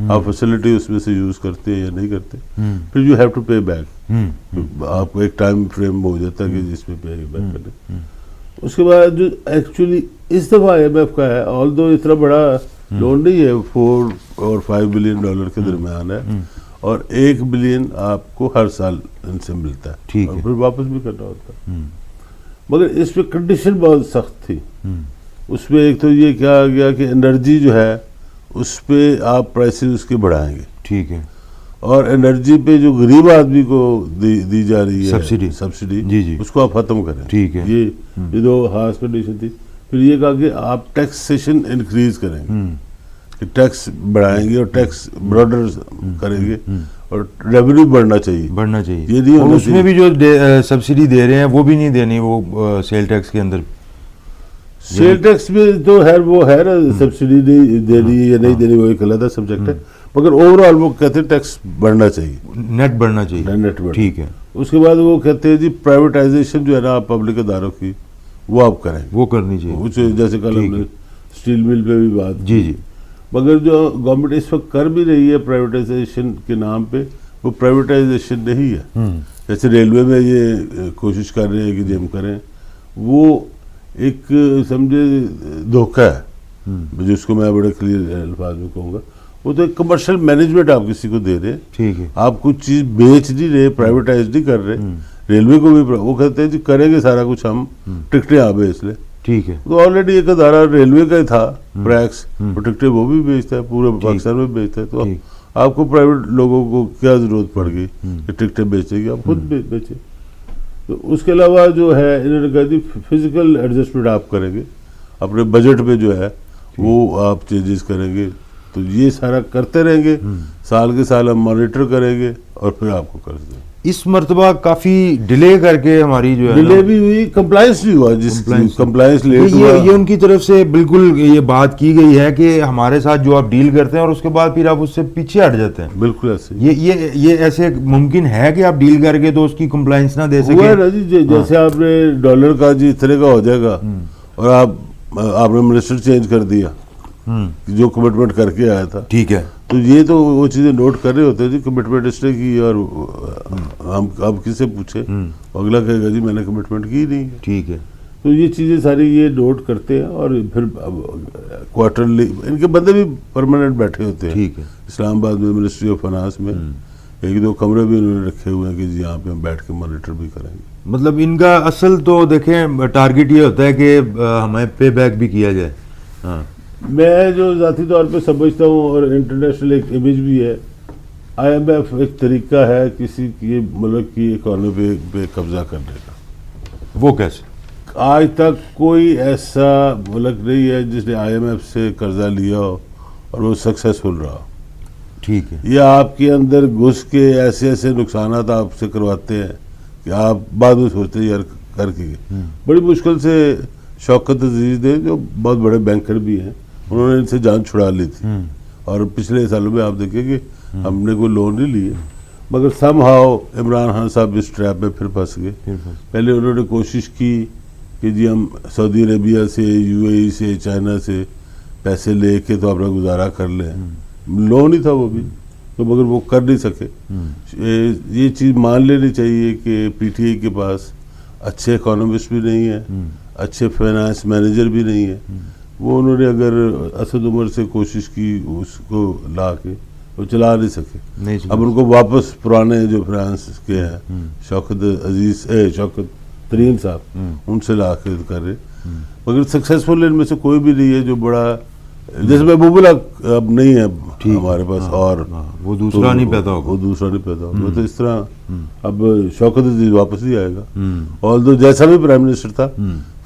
آپ فیسلٹی اس میں سے یوز کرتے ہیں یا نہیں کرتے، پھر you have to pay back. آپ کو ایک ٹائم فریم ہو جاتا ہے کہ جس میں پے بیک کریں. اس کے بعد جو ایکچولی اس دفعہ IMF کا ہے، آل دو اتنا بڑا لون نہیں ہے، 4 اور 5 بلین ڈالر کے درمیان ہے، اور 1 بلین آپ کو ہر سال ان سے ملتا ہے اور پھر واپس بھی کرنا ہوتا ہے. مگر اس پہ کنڈیشن بہت سخت تھی. اس میں ایک تو یہ کہا گیا کہ انرجی جو ہے اس پہ آپ پرائسز اس کے بڑھائیں گے. ٹھیک ہے. اور انرجی پہ جو غریب آدمی کو دی جا رہی ہے سبسڈی جی اس کو آپ ختم کریں. ٹھیک ہے. یہ دو خاص کنڈیشن تھی. پھر یہ کہا کہ آپ ٹیکسیشن انکریز کریں گے، کہ ٹیکس بڑھائیں گے اور ٹیکس براڈر کریں گے، اور ریونیو بڑھنا چاہیے. یہ نہیں اور اس میں بھی جو سبسڈی دے رہے ہیں وہ بھی نہیں دینی، وہ سیل ٹیکس کے اندر. سیل ٹیکس میں تو ہے وہ ہے نا، سبسڈی نہیں دینی یا نہیں دینی وہ ایک علیحدہ سبجیکٹ ہے، مگر اوور آل وہ کہتے ہیں ٹیکس بڑھنا چاہیے، نیٹ بڑھنا چاہیے. نیٹ بڑھنا. ٹھیک ہے. اس کے بعد وہ کہتے ہیں جی پرائیویٹائزیشن جو ہے نا پبلک اداروں کی وہ آپ کریں، وہ کرنی چاہیے. جیسے کل ہم نے اسٹیل مل پہ بھی بات. جی. مگر جو گورنمنٹ اس وقت کر بھی رہی ہے پرائیویٹائزیشن کے نام پہ، وہ پرائیویٹائزیشن نہیں ہے. جیسے ریلوے میں یہ کوشش کر رہے ہیں کہ جی ہم کریں، وہ ایک سمجھے دھوکہ ہے، جس کو میں بڑے کلیئر الفاظ میں کہوں گا. وہ تو ایک کمرشل مینجمنٹ آپ کسی کو دے رہے ہیں. ٹھیک ہے. آپ کچھ چیز بیچ نہیں رہے، پرائیویٹائز نہیں کر رہے. ریلوے کو بھی وہ کہتے ہیں جی کریں گے سارا کچھ، ہم ٹکٹیں آپ بیچ لیں. ٹھیک ہے. تو آلریڈی ایک ادارہ ریلوے کا ہی تھا پریکس، وہ ٹکٹیں وہ بھی بیچتا ہے، پورے پاکستان میں بیچتا ہے. تو آپ کو پرائیویٹ لوگوں کو کیا ضرورت پڑ گئی کہ ٹکٹیں بیچے گی، آپ خود بیچے. تو اس کے علاوہ جو ہے انہوں نے کہا جی فزیکل ایڈجسٹمنٹ آپ کریں گے، اپنے بجٹ میں جو ہے وہ آپ چینجز کریں گے. تو یہ سارا کرتے رہیں گے، سال کے سال ہم مانیٹر کریں گے اور پھر آپ کو قرض دیں. اس مرتبہ کافی ڈیلے کر کے ہماری جو ہے ڈیلے بھی ہوئی، کمپلائنس بھی ہوا. جس کمپلائنس لیٹ ہوا، یہ ان کی طرف سے بالکل یہ بات کی گئی ہے کہ ہمارے ساتھ جو آپ ڈیل کرتے ہیں اور اس کے بعد پھر آپ اس سے پیچھے ہٹ جاتے ہیں. بالکل ایسے. یہ ایسے ممکن ہے کہ آپ ڈیل کر کے تو اس کی کمپلائنس نہ دے سکیں. جی جیسے آپ نے ڈالر کا جی اس طرح کا ہو جائے گا اور آپ نے منسٹر چینج کر دیا جو کمٹمنٹ کر کے آیا تھا. ٹھیک ہے. تو یہ تو وہ چیزیں نوٹ کر رہے ہوتے ہیں جی کمٹمنٹ اس نے کی، اور ہم اب کس سے پوچھے، اگلا کہے گا جی میں نے کمٹمنٹ کی نہیں. ٹھیک ہے. تو یہ چیزیں ساری یہ نوٹ کرتے ہیں، اور پھر کوارٹرلی ان کے بندے بھی پرماننٹ بیٹھے ہوتے ہیں. ٹھیک ہے. اسلام آباد میں منسٹری آف فائنانس میں 1-2 کمرے بھی انہوں نے رکھے ہوئے ہیں کہ جی یہاں پہ ہم بیٹھ کے مانیٹر بھی کریں گے. مطلب ان کا اصل تو دیکھیں ٹارگٹ یہ ہوتا ہے کہ ہمیں پے بیک بھی کیا جائے. ہاں میں جو ذاتی طور پہ سمجھتا ہوں، اور انٹرنیشنل ایک امیج بھی ہے، IMF ایک طریقہ ہے کسی کی ملک کی اکانومی پہ قبضہ کرنے کا. وہ کیسے؟ آج تک کوئی ایسا ملک نہیں ہے جس نے IMF سے قرضہ لیا ہو اور وہ سکسیسفل رہا. ٹھیک ہے. یہ آپ کے اندر گھس کے ایسے نقصانات آپ سے کرواتے ہیں کہ آپ بعد میں سوچتے ہیں یار کر کے. بڑی مشکل سے شوکت عزیز نے، جو بہت بڑے بینکر بھی ہیں، انہوں نے ان سے جان چھڑا لی تھی. اور پچھلے سالوں میں آپ دیکھیں کہ ہم نے کوئی لون نہیں لیے، مگر سم ہاؤ عمران خان صاحب اس ٹریپ میں پھر پھنس گئے. پہلے انہوں نے کوشش کی کہ جی ہم سعودی عربیہ سے، UAE سے، چائنا سے پیسے لے کے تو اپنا گزارا کر لیں. لون ہی تھا وہ بھی، تو مگر وہ کر نہیں سکے. یہ چیز مان لینی چاہیے کہ PTI کے پاس اچھے اکانومسٹ بھی نہیں ہیں، اچھے فائنانس مینیجر بھی نہیں ہے. وہ انہوں نے اگر اسد عمر سے کوشش کی اس کو لا کے، وہ چلا نہیں سکے. اب ان کو واپس پرانے جو فائنانس کے ہیں شوکت ترین صاحب، ان سے لا کے کر رہے. مگر سکسیسفل ان میں سے کوئی بھی نہیں ہے جو بڑا، جیسے محبوب اللہ اب نہیں ہے ہمارے پاس اور وہ دوسرا نہیں پیدا ہوگا، وہ دوسرا نہیں پیدا ہوگا. تو اس طرح اب شوکت عزیز واپس ہی آئے گا. آلدو جیسا بھی پرائم منسٹر تھا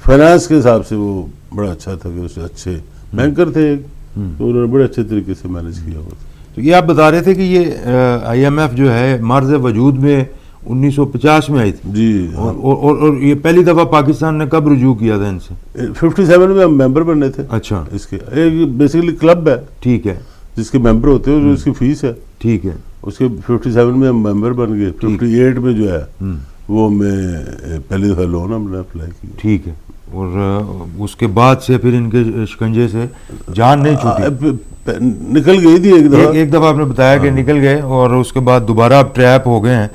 فائنانس کے حساب سے وہ بڑا اچھا تھا کہ اسے اچھے بینکر تھے تو انہوں نے بڑے اچھے طریقے سے مینیج کیا ہوا تھا. تو یہ آپ بتا رہے تھے کہ یہ آئی ایم ایف جو ہے مرز وجود میں 1950 میں آئی تھی جی. اور یہ پہلی دفعہ پاکستان نے کب رجوع کیا تھا ان سے؟ 57 میں ہم ممبر بننے تھے. اچھا. اس کے ایک بیسیکلی کلب ہے ٹھیک ہے جس کے ممبر ہوتے ہیں اس کی فیس ہے. ٹھیک ہے. اس کے 57 میں ہم ممبر بن گئے. 58 میں جو ہے وہ میں پہلی دفعہ لون ہم نے اپلائی کیا. ٹھیک ہے. اور اس کے بعد سے پھر ان کے شکنجے سے جان نہیں چھوٹی، نکل گئی تھی ایک دفعہ آپ نے بتایا کہ نکل گئے اور اس کے بعد دوبارہ اب ٹریپ ہو گئے ہیں.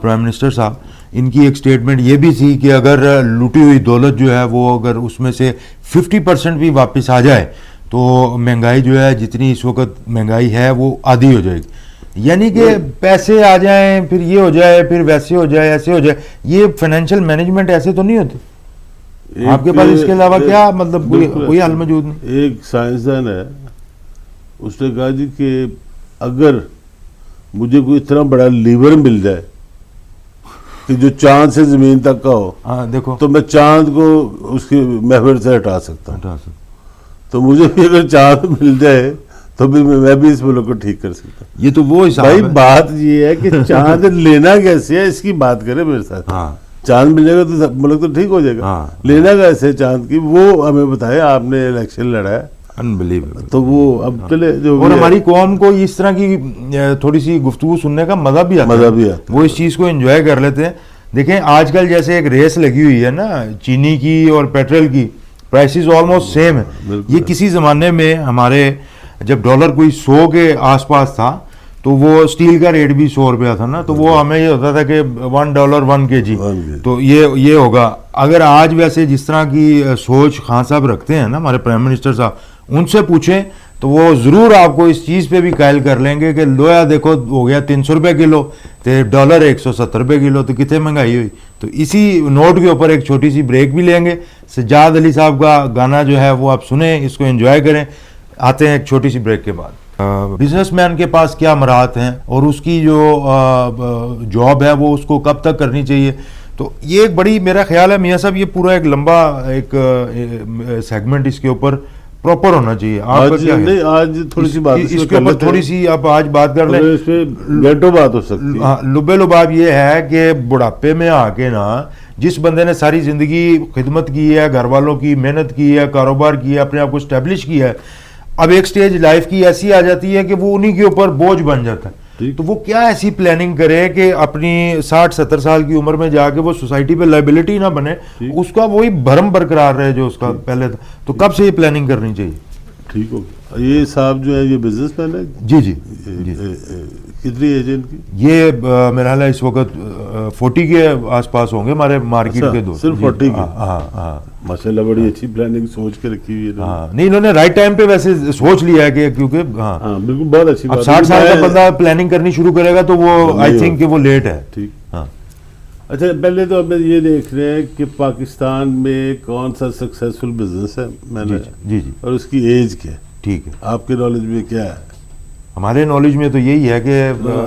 پرائم منسٹر صاحب ان کی ایک سٹیٹمنٹ یہ بھی تھی کہ اگر لوٹی ہوئی دولت جو ہے وہ اگر اس میں سے 50% بھی واپس آ جائے تو مہنگائی جو ہے جتنی اس وقت مہنگائی ہے وہ آدھی ہو جائے گی. یعنی کہ پیسے آ جائیں پھر یہ ہو جائے پھر ویسے ہو جائے ایسے ہو جائے. یہ فائنینشیل مینجمنٹ ایسے تو نہیں ہوتے آپ کے پاس؟ اس کے علاوہ کیا مطلب کوئی حل موجود نہیں؟ ایک سائنسدان ہے اس نے کہا جی کہ اگر مجھے کوئی اتنا بڑا لیور مل جائے کہ جو چاند سے زمین تک کا ہو دیکھو تو میں چاند کو اس کی محور سے ہٹا سکتا ہوں. تو مجھے بھی اگر چاند مل جائے تو بھی میں بھی اس ملک کو ٹھیک کر سکتا ہوں. یہ تو وہ حساب بھائی بات یہ ہے کہ چاند لینا کیسے ہے اس کی بات کرے میرے ساتھ. چاند مل جائے گا تو ملک تو ٹھیک ہو جائے گا. لینا کیسے چاند کی وہ ہمیں بتائے. آپ نے الیکشن لڑا ہے انبلیویبل. تو وہ اب چلے جو اور ہماری قوم کو اس طرح کی تھوڑی سی گفتگو سننے کا مزہ بھی آتا ہے، وہ اس چیز کو انجوائے کر لیتے ہیں. دیکھیں آج کل جیسے ایک ریس لگی ہوئی ہے نا چینی کی اور پیٹرول کی، پرائسز آلموسٹ سیم ہے. یہ کسی زمانے میں ہمارے جب ڈالر کوئی 100 کے آس پاس تھا تو وہ اسٹیل کا ریٹ بھی 100 روپیہ تھا نا، تو وہ ہمیں یہ ہوتا تھا کہ $1 1 kg. تو یہ ہوگا. اگر آج ویسے جس طرح کی سوچ خان صاحب رکھتے ہیں نا ہمارے پرائم منسٹر صاحب، ان سے پوچھیں تو وہ ضرور آپ کو اس چیز پہ بھی قائل کر لیں گے کہ لویا دیکھو ہو گیا 300 روپے کلو تو ڈالر 170 روپے کلو، تو کتنے مہنگائی ہوئی. تو اسی نوٹ کے اوپر ایک چھوٹی سی بریک بھی لیں گے. سجاد علی صاحب کا گانا جو ہے وہ آپ سنیں، اس کو انجوائے کریں. آتے ہیں ایک چھوٹی سی بریک کے بعد. بزنس مین کے پاس کیا مراحت ہیں اور اس کی جو جاب ہے وہ اس کو کب تک کرنی چاہیے؟ تو یہ ایک بڑی میرا خیال ہے میاں صاحب یہ پورا ایک لمبا ایک سیگمنٹ اس کے اوپر پراپر ہونا چاہیے. آپ کا کیا ہے؟ آج تھوڑی سی بات اس کے اوپر تھوڑی سی آپ آج بات کر لیں. اس پہ گھنٹوں بات ہو سکتی ہے. لبے لباب یہ ہے کہ بڑھاپے میں آ کے نا جس بندے نے ساری زندگی خدمت کی ہے، گھر والوں کی محنت کی ہے، کاروبار کیا ہے، اپنے آپ کو اسٹیبلش کیا ہے، اب ایک سٹیج لائف کی ایسی آ جاتی ہے کہ وہ انہی کے اوپر بوجھ بن جاتا ہے. تو وہ کیا ایسی پلاننگ کرے کہ اپنی 60-70 سال کی عمر میں جا کے وہ سوسائٹی پہ لائبلٹی نہ بنے، اس کا وہی بھرم برقرار رہے جو اس کا پہلے تھا. تو کب سے یہ پلاننگ کرنی چاہیے؟ ٹھیک ہوگا. یہ صاحب جو ہے یہ بزنس مین ہے. جی. کتنی ایج ہے ان کی؟ یہ میرا خیال ہے اس وقت 40 کے آس پاس ہوں گے ہمارے مارکیٹ کے دوست. صرف 40 کے؟ ہاں ماشاءاللہ بڑی اچھی پلاننگ سوچ کے رکھی ہوئی ہے. نہیں انہوں نے رائٹ ٹائم پہ ویسے سوچ لیا ہے کہ کیونکہ ہاں بالکل بہت اچھی بات. اب 60 سال کا بندہ پلاننگ کرنی شروع کرے گا تو وہ آئی تھنک کہ وہ لیٹ ہے. ٹھیک. ہاں اچھا پہلے تو ہمیں یہ دیکھ رہے ہیں کہ پاکستان میں کون سا سکسیسفل بزنس ہے میں نے جی اور اس کی ایج کیا ہے. ٹھیک ہے. آپ کے نالج میں کیا ہے؟ ہمارے نالج میں تو یہی ہے کہ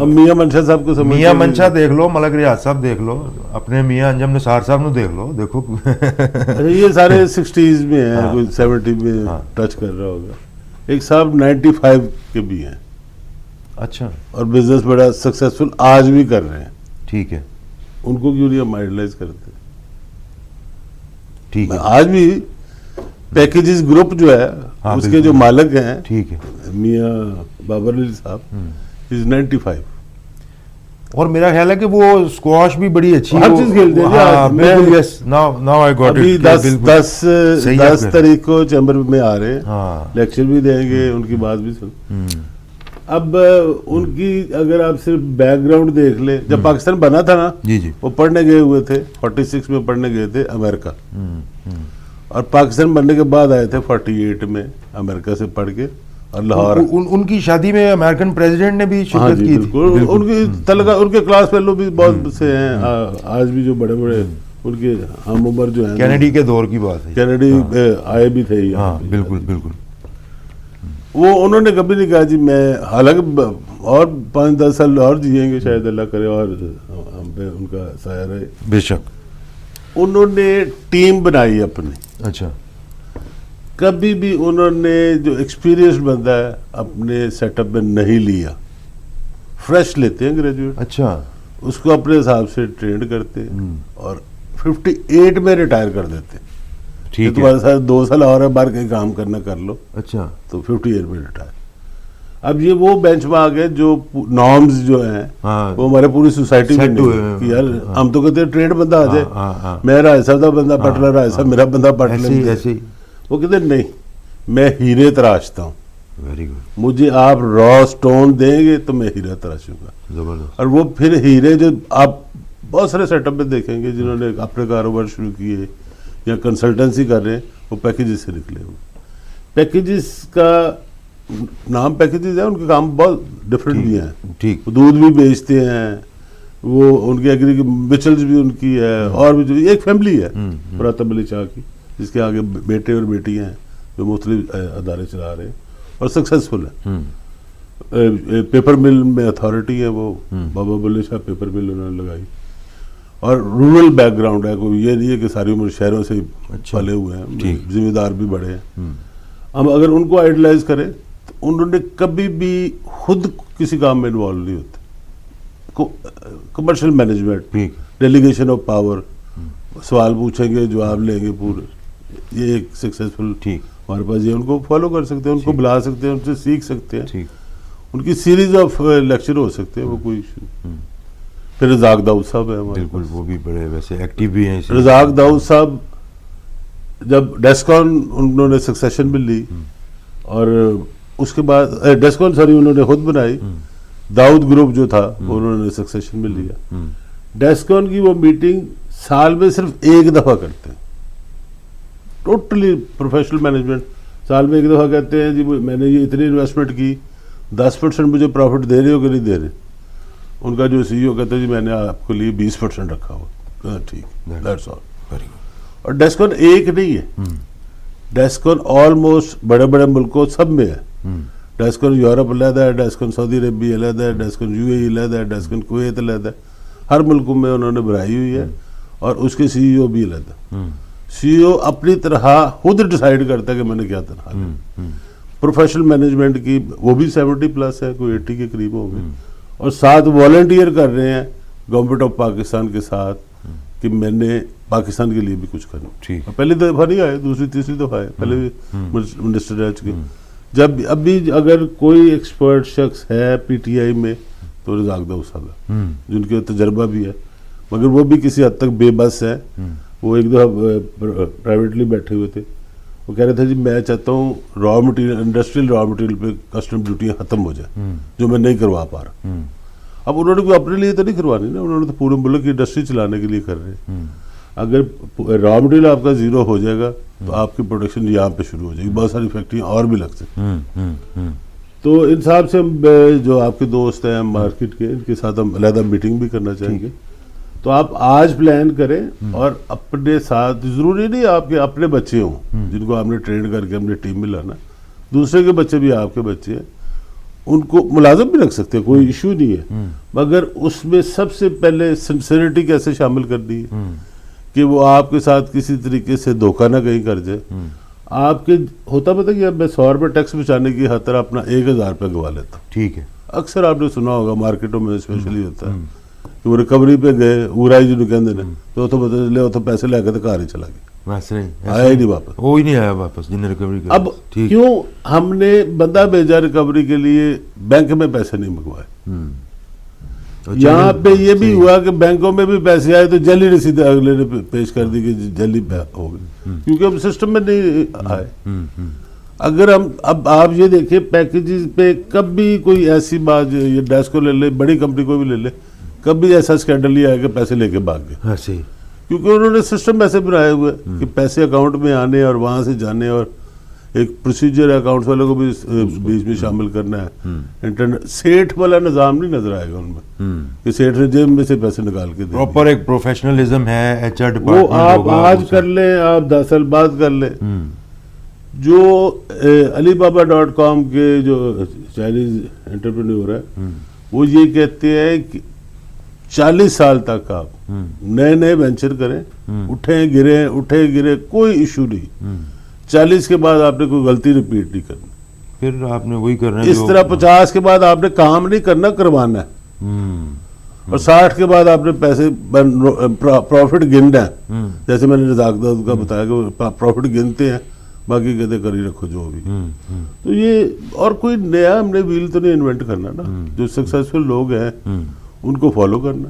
میاں منشا صاحب کو سمجھ، میاں منشا دیکھ لو، ملک ریاض صاحب دیکھ لو، اپنے میاں انجم نثار صاحب نو دیکھ لو. دیکھو یہ سارے 60s میں ہیں، کوئی 70 میں ٹچ کر رہا ہوگا. ایک صاحب 95 کے بھی ہیں. اچھا. اور بزنس بڑا سکسیسفل آج بھی کر رہے ہیں. ٹھیک ہے. ان کو کیوں نہیں ہم آئیڈلائز کرتے؟ ٹھیک ہے. آج بھی پیکیجز گروپ جو ہے اس کے جو مالک ہیں، ٹھیک ہے، میاں بابر علی صاحب از 95. اور میرا خیال ہے کہ وہ اسکواش بھی بڑی اچھی ہر چیز کھیلتے ہیں. 10 تاریخ کو چیمبر میں آ رہے ہیں، لیکچر بھی دیں گے، ان کی بات بھی سن. اب ان کی اگر آپ صرف بیک گراؤنڈ دیکھ لیں، جب پاکستان بنا تھا نا وہ پڑھنے گئے ہوئے تھے 46 میں پڑھنے گئے تھے امریکہ، اور پاکستان بننے کے بعد آئے تھے 48 میں امریکہ سے پڑھ کے. اور لاہور ان کی شادی میں امریکن پریزیڈنٹ نے بھی شرکت کی تھی. ان کے کلاس فیلو بھی بہت سے ہیں آج بھی جو بڑے بڑے ان کے ہم عمر جو ہیں. کینیڈی کے دور کی بات ہے، کینیڈی آئے بھی تھے. بالکل بالکل. وہ انہوں نے کبھی نہیں کہا جی میں، حالانکہ اور 5-10 سال اور جئیں گے شاید اللہ کرے اور ہم پہ ان کا سایہ رہے. بے شک. انہوں نے ٹیم بنائی اپنی. اچھا. کبھی بھی انہوں نے جو ایکسپیرینس بندہ ہے اپنے سیٹ اپ میں نہیں لیا. فریش لیتے ہیں گریجویٹ. اچھا. اس کو اپنے حساب سے ٹرینڈ کرتے ہیں اور 58 میں ریٹائر کر دیتے. ٹھیک ہے. تمہارے ساتھ 2 سال اور ہے، باہر کہیں کام کرنا کر لو. اچھا. تو 58 میں ریٹائر. اب یہ وہ بینچ مارک ہے جو نارمز جو ہیں وہ ہمارے پوری سوسائٹی میں نہیں ہے کہ یار ہم تو کہتے ہیں ٹرینڈ بندہ آ جائے، میرا ایسا تھا بندہ پٹ رہا ایسا میرا بندہ پٹ لے. وہ کہتے ہیں نہیں، میں ہیرے تراشتا ہوں. Very good. مجھے آپ را سٹون دیں گے تو میں ہیرا تراشوں گا. زبردست. اور وہ پھر ہیرے جو آپ بہت سارے سیٹ اپ میں دیکھیں گے جنہوں نے اپنے کاروبار شروع کیے یا کنسلٹنسی کر رہے ہیں، وہ پیکیجز سے نکلے ہوئے. پیکیجز کا نام پیکیجز ہے، ان کے کام بہت ڈفرینٹ بھی ہیں. ٹھیک. دودھ بھی بیچتے ہیں، وہ ان کی ایگری مچلز بھی ان کی ہے، اور بھی ایک فیملی ہے مراتب علی شاہ کی جس کے آگے بیٹے اور بیٹیاں ہیں جو مختلف ادارے چلا رہے ہیں اور سکسیسفل ہیں. پیپر مل میں اتھارٹی ہے، وہ بابا بلے شاہ پیپر مل انہوں نے لگائی. اور رورل بیک گراؤنڈ ہے، کوئی یہ نہیں ہے کہ ساری عمر شہروں سے پلے ہوئے ہیں، ذمہ دار بھی بڑے ہیں. ہم اگر ان کو آئیڈلائز کریں تو انہوں نے کبھی بھی خود کسی کام میں انوالو نہیں ہوتے. Commercial management, delegation of power, سوال پوچھیں گے جواب لیں گے پورے. یہ ایک سکسیسفل ہمارے پاس یہ ان کو فالو کر سکتے ہیں، ان کو بلا سکتے ہیں، ان سے سیکھ سکتے ہیں. ان کی سیریز آف لیکچر ہو سکتے ہیں، وہ کوئی ایشو. پھر رزاق داؤد صاحب ہے ہمارے بالکل، وہ بھی بڑے ویسے ایکٹیو بھی ہیں. رزاق داؤد صاحب جب ڈیسکون انہوں نے سکسیشن میں لی اور اس کے بعد ڈیسکون انہوں نے خود بنائی، داؤد گروپ جو تھا انہوں نے سکسیشن میں لیا. ڈیسکون کی وہ میٹنگ سال میں صرف ایک دفعہ کرتے ہیں، ٹوٹلی پروفیشنل مینجمنٹ. سال میں ایک دفعہ کہتے ہیں جی میں نے یہ اتنی انویسٹمنٹ کی، 10% مجھے پروفٹ دے رہے ہو کہ نہیں دے رہے. ان کا جو سی ای او کہتا ہے جی میں نے آپ کے لیے 20% رکھا ہوا. ٹھیک، دیٹس آل. اور ڈیسکون ایک نہیں ہے، ڈیسکون آلموسٹ بڑے بڑے ملکوں سب میں ہے. ڈیسکون یورپ علیحدہ ہے، ڈیسکون سعودی عربی علیحدہ ہے، ڈیسکون یو اے ای علیحدہ ہے، ڈیسکون کویت علیحدہ ہے. ہر ملکوں میں انہوں نے بنائی ہوئی ہے اور اس کے سی ای او بھی علیحدہ. سی ای او اپنی طرح خود ڈیسائیڈ کرتا ہے کہ میں نے کیا تنخواہ ہے. پروفیشنل مینجمنٹ کی وہ بھی 70+ ہے، کوئی 80 کے قریب ہو گئے. اور ساتھ والنٹیئر کر رہے ہیں گورنمنٹ آف پاکستان کے ساتھ کہ میں نے پاکستان کے لیے بھی کچھ کرنا. پہلی دفعہ نہیں آئے، دوسری تیسری دفعہ آئے، پہلے بھی منسٹر رہ چکے. جب ابھی اگر کوئی ایکسپرٹ شخص ہے پی ٹی آئی میں تو رزاق داؤد صاحب ہے، جن کے تجربہ بھی ہے، مگر وہ بھی کسی حد تک بے بس ہے. وہ ایک دفعہ پرائیویٹلی بیٹھے ہوئے تھے، وہ کہہ رہے تھے جی میں چاہتا ہوں raw material, industrial raw material پہ کسٹم ڈیوٹیاں ختم ہو جائیں جو میں نہیں کروا پا رہا. اب انہوں نے کوئی اپنے لیے تو نہیں کروانی نا، انہوں نے تو پورے ملک کی انڈسٹری چلانے کے لیے کر رہے ہیں. اگر را مٹیریل آپ کا زیرو ہو جائے گا تو آپ کی پروڈکشن یہاں پہ شروع ہو جائے گی، بہت ساری فیکٹریاں اور بھی لگ سکتی. تو ان صاحب سے جو آپ کے دوست ہیں مارکیٹ کے، ان کے ساتھ ہم علیحدہ میٹنگ بھی کرنا چاہیں گے. تو آپ آج پلان کریں اور اپنے ساتھ، ضروری نہیں آپ کے اپنے بچے ہوں جن کو آپ نے ٹرین کر کے اپنی ٹیم میں لانا، دوسرے کے بچے بھی آپ کے بچے ہیں، ان کو ملازم بھی رکھ سکتے ہیں، کوئی ایشو نہیں ہے. مگر اس میں سب سے پہلے سنسیریٹی کیسے شامل کرنی ہے کہ وہ آپ کے ساتھ کسی طریقے سے دھوکہ نہ کہیں کر جائے. آپ کے ہوتا پتہ کہ میں 100 روپے ٹیکس بچانے کی خاطر اپنا 1000 روپے گوا لیتا ہوں. ٹھیک ہے. اکثر آپ نے سنا ہوگا مارکیٹوں میں اسپیشلی ہوتا ہے کہ وہ ریکوری پہ گئے، اورائی جنہوں کہتے ہیں تو اتوں بدل لے، اتوں پیسے لے کے تو گھر ہی چلا گیا، آیا ہی نہیں واپس. وہ ہی نہیں آیا واپس جن نے ریکوری کی. اب کیوں ہم نے بندہ بھیجا ریکوری کے لیے، بینک میں پیسے نہیں منگوائے. یہاں پہ یہ بھی ہوا کہ بینکوں میں بھی پیسے آئے تو جلدی رسید اگلے نے پیش کر دی کہ جلدی ہو گئی، کیونکہ ہم سسٹم میں نہیں آئے. اگر ہم اب آپ یہ دیکھیں پیکیجز پہ کبھی کوئی ایسی بات، یہ ڈیسکو لے لے، بڑی کمپنی کو بھی لے لے، کبھی ایسا اسکینڈل نہیں آیا کہ پیسے لے کے بھاگ گئے. کیونکہ انہوں نے سسٹم ایسے بنائے ہوئے کہ پیسے اکاؤنٹ میں آنے اور وہاں سے جانے، اور ایک پروسیجر ہے اکاؤنٹس والوں کو بھی بیچ میں شامل کرنا ہے. انٹرنیٹ سیٹھ والا نظام نہیں نظر آئے گا ان میں کہ سیٹھ نے جیب میں سے پیسے نکال کے دے. پراپر ایک پروفیشنلزم ہے، ایچ آر ڈپارٹمنٹ. وہ آپ آج کر لیں، آپ 10 سال بعد کر لیں. جو Alibaba.com کے جو چائنیز انٹرپرینور ہے وہ یہ کہتے ہیں کہ 40 سال تک آپ نئے نئے وینچر کریں، اٹھیں گرے کوئی ایشو نہیں، 40 کے بعد آپ نے کوئی غلطی ریپیٹ نہیں کرنی، پھر آپ نے وہی کرنا ہے اس طرح 50 کے بعد آپ نے کام نہیں کرنا، کروانا ہے، اور 60 کے بعد آپ نے پیسے پروفٹ گننا ہے، جیسے میں نے رزاق داؤد کا بتایا کہ پروفٹ گنتے ہیں، باقی کہتے کر ہی رکھو جو بھی. تو یہ اور کوئی نیا ہم نے ویل تو نہیں انوینٹ کرنا نا، جو سکسیسفل لوگ ہیں ان کو فالو کرنا،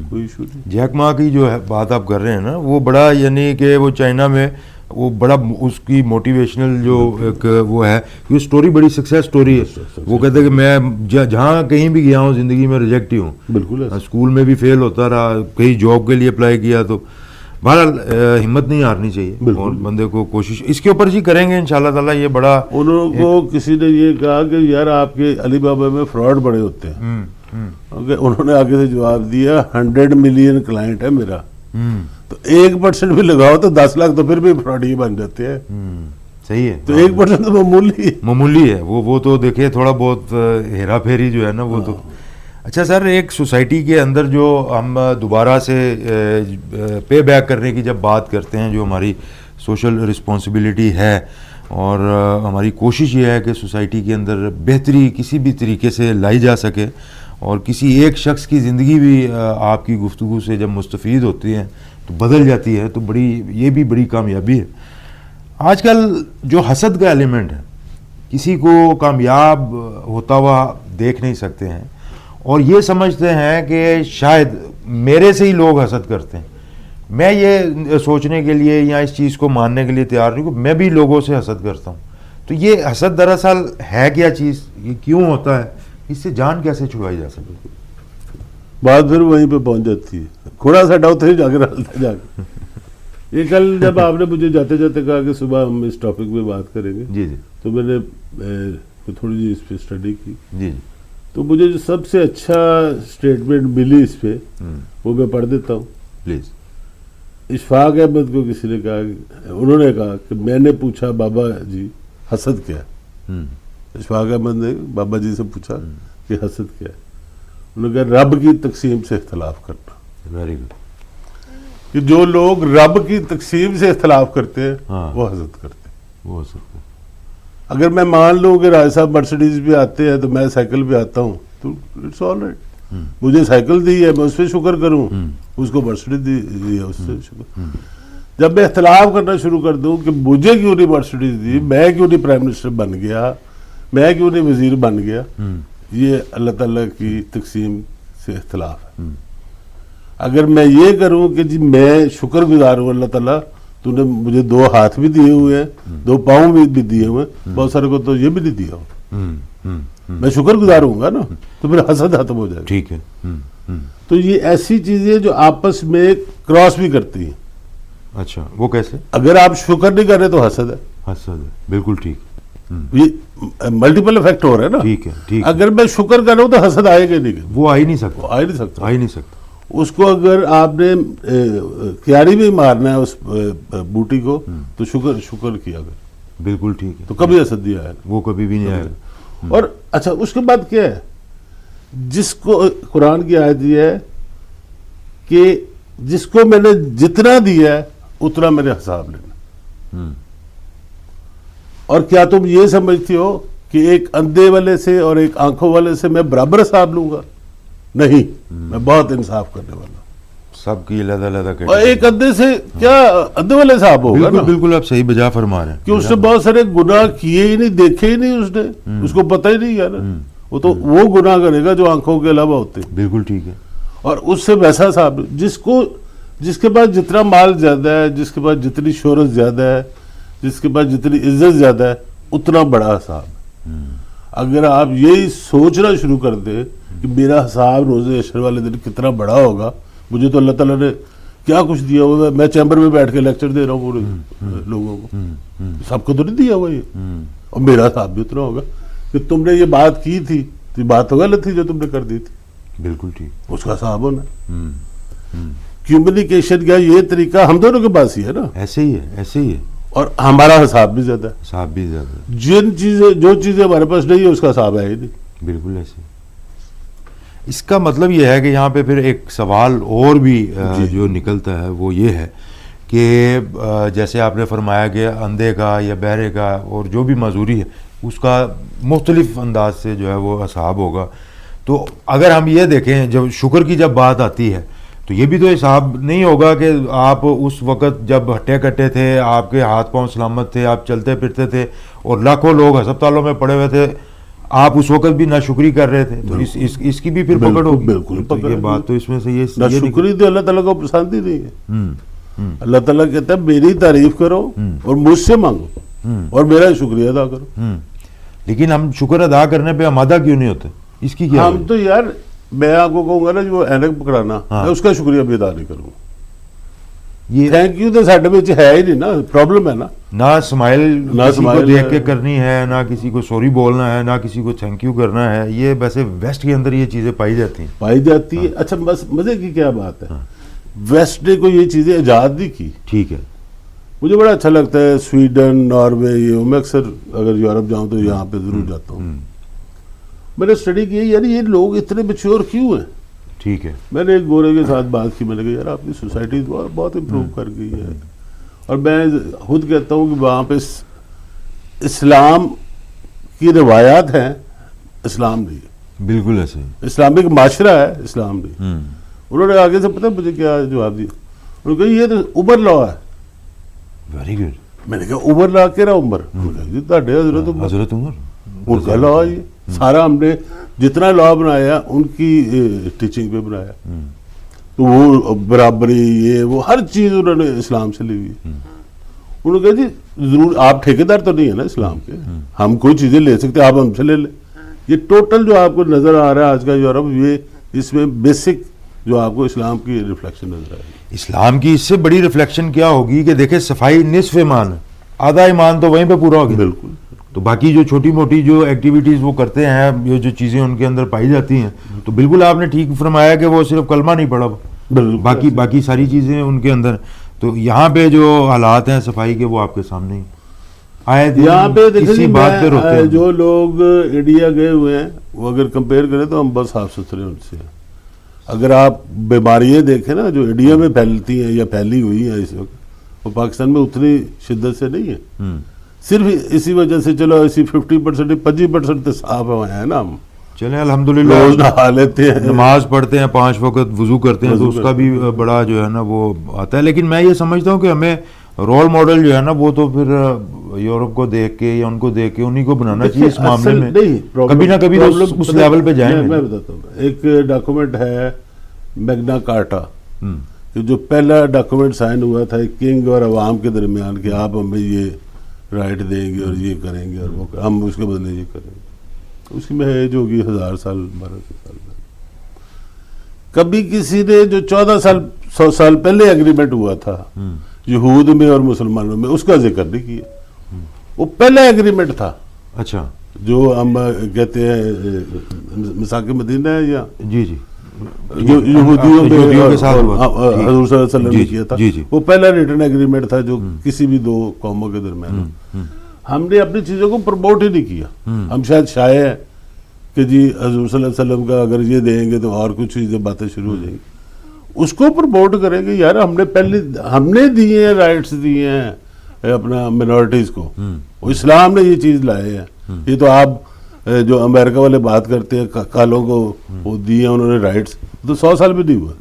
کوئی ایشو نہیں. جیک ما کی جو ہے بات آپ کر رہے ہیں نا، وہ بڑا یعنی کہ وہ چائنا میں وہ بڑا اس کی موٹیویشنل جو ایک وہ ہے، یہ سٹوری بڑی سکسیس سٹوری ہے. وہ کہتے ہیں کہ میں جہاں کہیں بھی گیا ہوں زندگی میں ریجیکٹ ہی ہوں، بالکل اسکول میں بھی فیل ہوتا رہا، کہیں جاب کے لیے اپلائی کیا، تو بہرحال ہمت نہیں ہارنی چاہیے اور بندے کو کوشش اس کے اوپر جی کریں گے انشاءاللہ تعالیٰ. یہ بڑا انہوں کو کسی نے یہ کہا کہ یار آپ کے علی بابا میں فراڈ بڑے ہوتے ہیں، انہوں نے آگے سے جواب دیا 100 ملین کلائنٹ ہے میرا، تو 1% بھی لگاؤ تو 10 لاکھ تو پھر بھی فراڈ ہی بن جاتے ہیں. صحیح ہے، تو 1% تو معمولی ہے وہ تو دیکھیں تھوڑا بہت ہیرا پھیری جو ہے نا وہ تو. اچھا سر، ایک سوسائٹی کے اندر جو ہم دوبارہ سے پے بیک کرنے کی جب بات کرتے ہیں، جو ہماری سوشل رسپانسبلٹی ہے اور ہماری کوشش یہ ہے کہ سوسائٹی کے اندر بہتری کسی بھی طریقے سے لائی جا سکے، اور کسی ایک شخص کی زندگی بھی آپ کی گفتگو سے جب مستفید ہوتی ہے تو بدل جاتی ہے، تو یہ بھی بڑی کامیابی ہے. آج کل جو حسد کا ایلیمنٹ ہے، کسی کو کامیاب ہوتا ہوا دیکھ نہیں سکتے ہیں اور یہ سمجھتے ہیں کہ شاید میرے سے ہی لوگ حسد کرتے ہیں. میں یہ سوچنے کے لیے یا اس چیز کو ماننے کے لیے تیار نہیں کہ میں بھی لوگوں سے حسد کرتا ہوں. تو یہ حسد دراصل ہے کیا چیز، یہ کیوں ہوتا ہے، اس سے جان کیسے چھڑائی جا سکے؟ بات پھر وہیں پہ پہنچ جاتی ہے، تھوڑا سا ڈاؤٹ جا کے ڈالتا جا کے. یہ کل جب آپ نے مجھے جاتے جاتے کہا کہ صبح ہم اس ٹاپک پہ بات کریں گے، جی جی، تو میں نے تھوڑی جی اس پہ اسٹڈی کی. جی جی، تو مجھے جو سب سے اچھا اسٹیٹمنٹ ملی اس پہ وہ میں پڑھ دیتا ہوں. پلیز. اشفاق احمد کو کسی نے کہا، انہوں نے کہا کہ میں نے پوچھا بابا جی حسد کیا ہے. اشفاق احمد نے بابا جی سے پوچھا کہ حسد کیا ہے. انہوں نے کہا رب کی تقسیم سے اختلاف کرنا. Very good. کہ جو لوگ رب کی تقسیم سے اختلاف کرتے ہیں وہ حسد کرتے ہیں. وہ حسد. اگر میں مان لوں کہ راج صاحب مرسیڈیز پہ آتے ہیں تو میں سائیکل پہ آتا ہوں تو اٹس آل رائٹ. مجھے سائیکل دی ہے میں اس پہ شکر کروں، اس کو مرسیڈیز دی ہے اس سے شکر. جب میں اختلاف کرنا شروع کر دوں کہ مجھے کیوں نہیں مرسیڈیز دی، میں کیوں نہیں پرائم منسٹر بن گیا، میں کیوں نہیں وزیر بن گیا، یہ اللہ تعالیٰ کی تقسیم سے اختلاف ہے. اگر میں یہ کروں کہ جی میں شکر گزار ہوں اللہ تعالیٰ، تو نے مجھے 2 ہاتھ بھی دیے ہوئے ہیں، 2 پاؤں بھی دیے ہوئے ہیں، بہت سارے کو تو یہ بھی نہیں دیا ہو، میں شکر گزار ہوں گا نا، تو پھر حسد ختم ہو جائے گا. ٹھیک ہے. تو یہ ایسی چیزیں جو آپس میں کراس بھی کرتی ہیں. اچھا، وہ کیسے؟ اگر آپ شکر نہیں کر رہے تو حسد ہے. حسد ہے، بالکل ٹھیک. یہ ملٹیپل افیکٹ ہو رہا ہے نا. ٹھیک ہے، ٹھیک. اگر میں شکر کر رہا ہوں تو حسد آئے گا نہیں، وہ آ ہی نہیں سکتا. آ ہی نہیں سکتا. اس کو اگر آپ نے کیاری بھی مارنا ہے اس بوٹی کو تو شکر کیا اگر، بالکل ٹھیک ہے، تو کبھی حسد نہیں آئے گا. وہ کبھی بھی نہیں آئے گا. اور اچھا اس کے بعد کیا ہے، جس کو قرآن کی آیت یہ ہے کہ جس کو میں نے جتنا دیا ہے اتنا میرے حساب لینا. اور کیا تم یہ سمجھتی ہو کہ ایک اندھے والے سے اور ایک آنکھوں والے سے میں برابر حساب لوں گا؟ نہیں، میں بہت انصاف کرنے والا ہوں. سب کی علیحدہ علیحدہ. اور ایک اندھے سے کیا اندھے والے صاحب ہوگا نا؟ بالکل آپ صحیح بجا فرما رہے ہیں کہ اس نے بہت سارے گناہ کیے ہی نہیں، دیکھے ہی نہیں، اس کو پتہ ہی نہیں یار. وہ تو وہ گناہ کرے گا جو آنکھوں کے علاوہ ہوتے ہیں. بالکل ٹھیک ہے. اور اس سے ویسا صاحب جس کے پاس جتنا مال زیادہ ہے، جس کے پاس جتنی شہرت زیادہ ہے، جس کے پاس جتنی عزت زیادہ ہے، اتنا بڑا حساب. اگر آپ یہی سوچنا شروع کر دیں کہ میرا حساب روز حشر والے دن کتنا بڑا ہوگا، مجھے تو اللہ تعالیٰ نے کیا کچھ دیا ہوا ہے، میں چیمبر میں بیٹھ کے لیکچر دے رہا ہوں پورے لوگوں کو، سب کو تو نہیں دیا ہوا یہ، اور میرا حساب بھی اتنا ہوگا کہ تم نے یہ بات کی تھی تو یہ بات تو غلط تھی جو تم نے کر دی تھی. بالکل ٹھیک. اس کا حساب ہونا. کمیونیکیشن کا یہ طریقہ ہم دونوں کے پاس ہی ہے نا. ایسے ہی ہے. اور ہمارا حساب بھی زیادہ ہے. حساب بھی زیادہ. جو چیزیں ہمارے پاس نہیں ہے اس کا حساب ہے ہی نہیں. بالکل ایسے. اس کا مطلب یہ ہے کہ یہاں پہ پھر ایک سوال اور بھی جو نکلتا ہے وہ یہ ہے کہ جیسے آپ نے فرمایا کہ اندھے کا یا بہرے کا اور جو بھی معذوری ہے اس کا مختلف انداز سے جو ہے وہ حساب ہوگا. تو اگر ہم یہ دیکھیں جب شکر کی جب بات آتی ہے تو یہ بھی تو حساب نہیں ہوگا کہ آپ اس وقت جب ہٹے کٹے تھے, آپ کے ہاتھ پاؤں سلامت تھے, آپ چلتے پھرتے تھے اور لاکھوں لوگ ہسپتالوں میں پڑے ہوئے تھے, آپ اس وقت بھی ناشکری کر رہے تھے, تو اس کی بھی پھر پکڑ ہوگی. بالکل یہ بات تو اس میں سے یہ ناشکری تو اللہ تعالیٰ کو پسند ہی نہیں ہے. اللہ تعالیٰ کہتا ہے میری تعریف کرو اور مجھ سے مانگو اور میرا شکریہ ادا کرو. لیکن ہم شکر ادا کرنے پہ آمادہ کیوں نہیں ہوتے؟ اس کی کیا؟ ہم تو یار میں آپ کو کہوں گا نا جو اینک پکڑانا میں اس کا شکریہ بھی ادا نہیں کروں. یہ تھینک یو تو ساڈے وچ ہے ہی نہیں نا, پرابلم ہے نا. نہ اسمائل کسی کو دیکھ کے کرنی ہے, نہ کسی کو سوری بولنا ہے, نہ کسی کو تھینک یو کرنا ہے. یہ ویسے ویسٹ کے اندر یہ چیزیں پائی جاتی ہیں. اچھا بس مزے کی کیا بات ہے, ویسٹ نے کو یہ چیزیں ایجاد نہیں کی. ٹھیک ہے, مجھے بڑا اچھا لگتا ہے سویڈن, ناروے, یہ میں اکثر اگر یورپ جاؤں تو یہاں پہ ضرور جاتا ہوں. میں نے اسٹڈی کی یار یہ لوگ اتنے میچور کیوں ہیں. ٹھیک ہے, میں نے ایک گورے کے ساتھ بات کی, میں نے کہا یار آپ کی سوسائٹی بہت امپروو کر گئی ہے. اور میں خود کہتا ہوں کہ وہاں پہ اسلام کی روایات ہیں, اسلام نہیں. بالکل ایسے اسلامک معاشرہ ہے, اسلام نہیں. انہوں نے آگے سے پتہ مجھے کیا جواب دیا, انہوں نے کہا یہ تو اوبر لا ہے. Very good. میں نے کہا اوبر لا کے رہا عمر, حضرت عمر ان کا لا, یہ سارا ہم نے جتنا لا بنایا ان کی ٹیچنگ پہ بنایا. تو وہ برابری یہ وہ ہر چیز انہوں نے اسلام سے لی ہوئی. انہوں نے کہا جی ضرور آپ ٹھیکیدار تو نہیں ہے نا اسلام کے, ہم کوئی چیزیں لے سکتے, آپ ہم سے لے لیں. یہ ٹوٹل جو آپ کو نظر آ رہا ہے آج کا یورپ, یہ اس میں بیسک جو آپ کو اسلام کی ریفلیکشن نظر آئے گی. اسلام کی اس سے بڑی ریفلیکشن کیا ہوگی کہ دیکھیں صفائی نصف ایمان ہے, آدھا ایمان تو وہیں پہ پورا ہو گیا. بالکل. تو باقی جو چھوٹی موٹی جو ایکٹیویٹیز وہ کرتے ہیں, جو چیزیں ان کے اندر پائی جاتی ہیں, تو بالکل آپ نے ٹھیک فرمایا کہ وہ صرف کلمہ نہیں پڑھا, باقی ساری چیزیں ان کے اندر. تو یہاں پہ جو حالات ہیں صفائی کے وہ آپ کے سامنے آئے. یہاں پہ دیکھیں جو لوگ انڈیا گئے ہوئے ہیں وہ اگر کمپیئر کریں تو ہم بس صاف ستھرے ان سے ہیں. اگر آپ بیماریاں دیکھیں نا جو انڈیا میں پھیلتی ہیں یا پھیلی ہوئی ہیں اس وقت, وہ پاکستان میں اتنی شدت سے نہیں ہے. صرف اسی وجہ سے چلو اسی 50% 25% صاف ہیں نا ہم. چلیں الحمدللہ روز نہا لیتے ہیں, نماز پڑھتے ہیں, 5 وقت وضو کرتے ہیں, تو اس کا بھی بڑا جو ہے نا وہ آتا ہے. لیکن میں یہ سمجھتا ہوں کہ ہمیں رول ماڈل جو ہے نا وہ تو پھر یورپ کو دیکھ کے یا ان کو دیکھ کے انہیں کو بنانا چاہیے اس معاملے میں. کبھی نہ کبھی اس لیول پہ جائیں. میں بتاتا ہوں, ایک ڈاکومنٹ ہے میگنا کارٹا, جو پہلا ڈاکومنٹ سائن ہوا تھا کنگ اور عوام کے درمیان کہ آپ ہمیں یہ رائٹ دیں گے اور یہ کریں گے اور وہ ہم اس کے بدلے یہ کریں گے. اسی میں ایج ہوگی 1000 سال 1200 سال میں. کبھی کسی نے جو 14 سال 100 سال پہلے ایگریمنٹ ہوا تھا یہود میں اور مسلمانوں میں, اس کا ذکر نہیں کیا. وہ پہلا ایگریمنٹ تھا. اچھا, جو ہم کہتے ہیں میثاق مدینہ ہے یا جی جی جو یہودیوں کے ساتھ حضور صلی اللہ علیہ وسلم نے کیا تھا, وہ پہلا ریٹن ایگریمنٹ تھا جو کسی بھی دو قوموں کے درمیان. ہم نے اپنی چیزوں کو پروموٹ ہی نہیں کیا. ہم شاید شائع ہیں کہ جی حضور صلی اللہ علیہ وسلم کا اگر یہ دیں گے تو اور کچھ چیزیں باتیں شروع ہو جائیں گی. اس کو پروموٹ کریں گے یار, ہم نے دیے ہیں رائٹس دیے ہیں اپنا منورٹیز کو, اسلام نے یہ چیز لائے ہیں. یہ تو آپ جو امریکہ والے بات کرتے ہیں کالوں کو وہ دیے انہوں نے رائٹس, تو 100 سال بھی نہیں ہوا.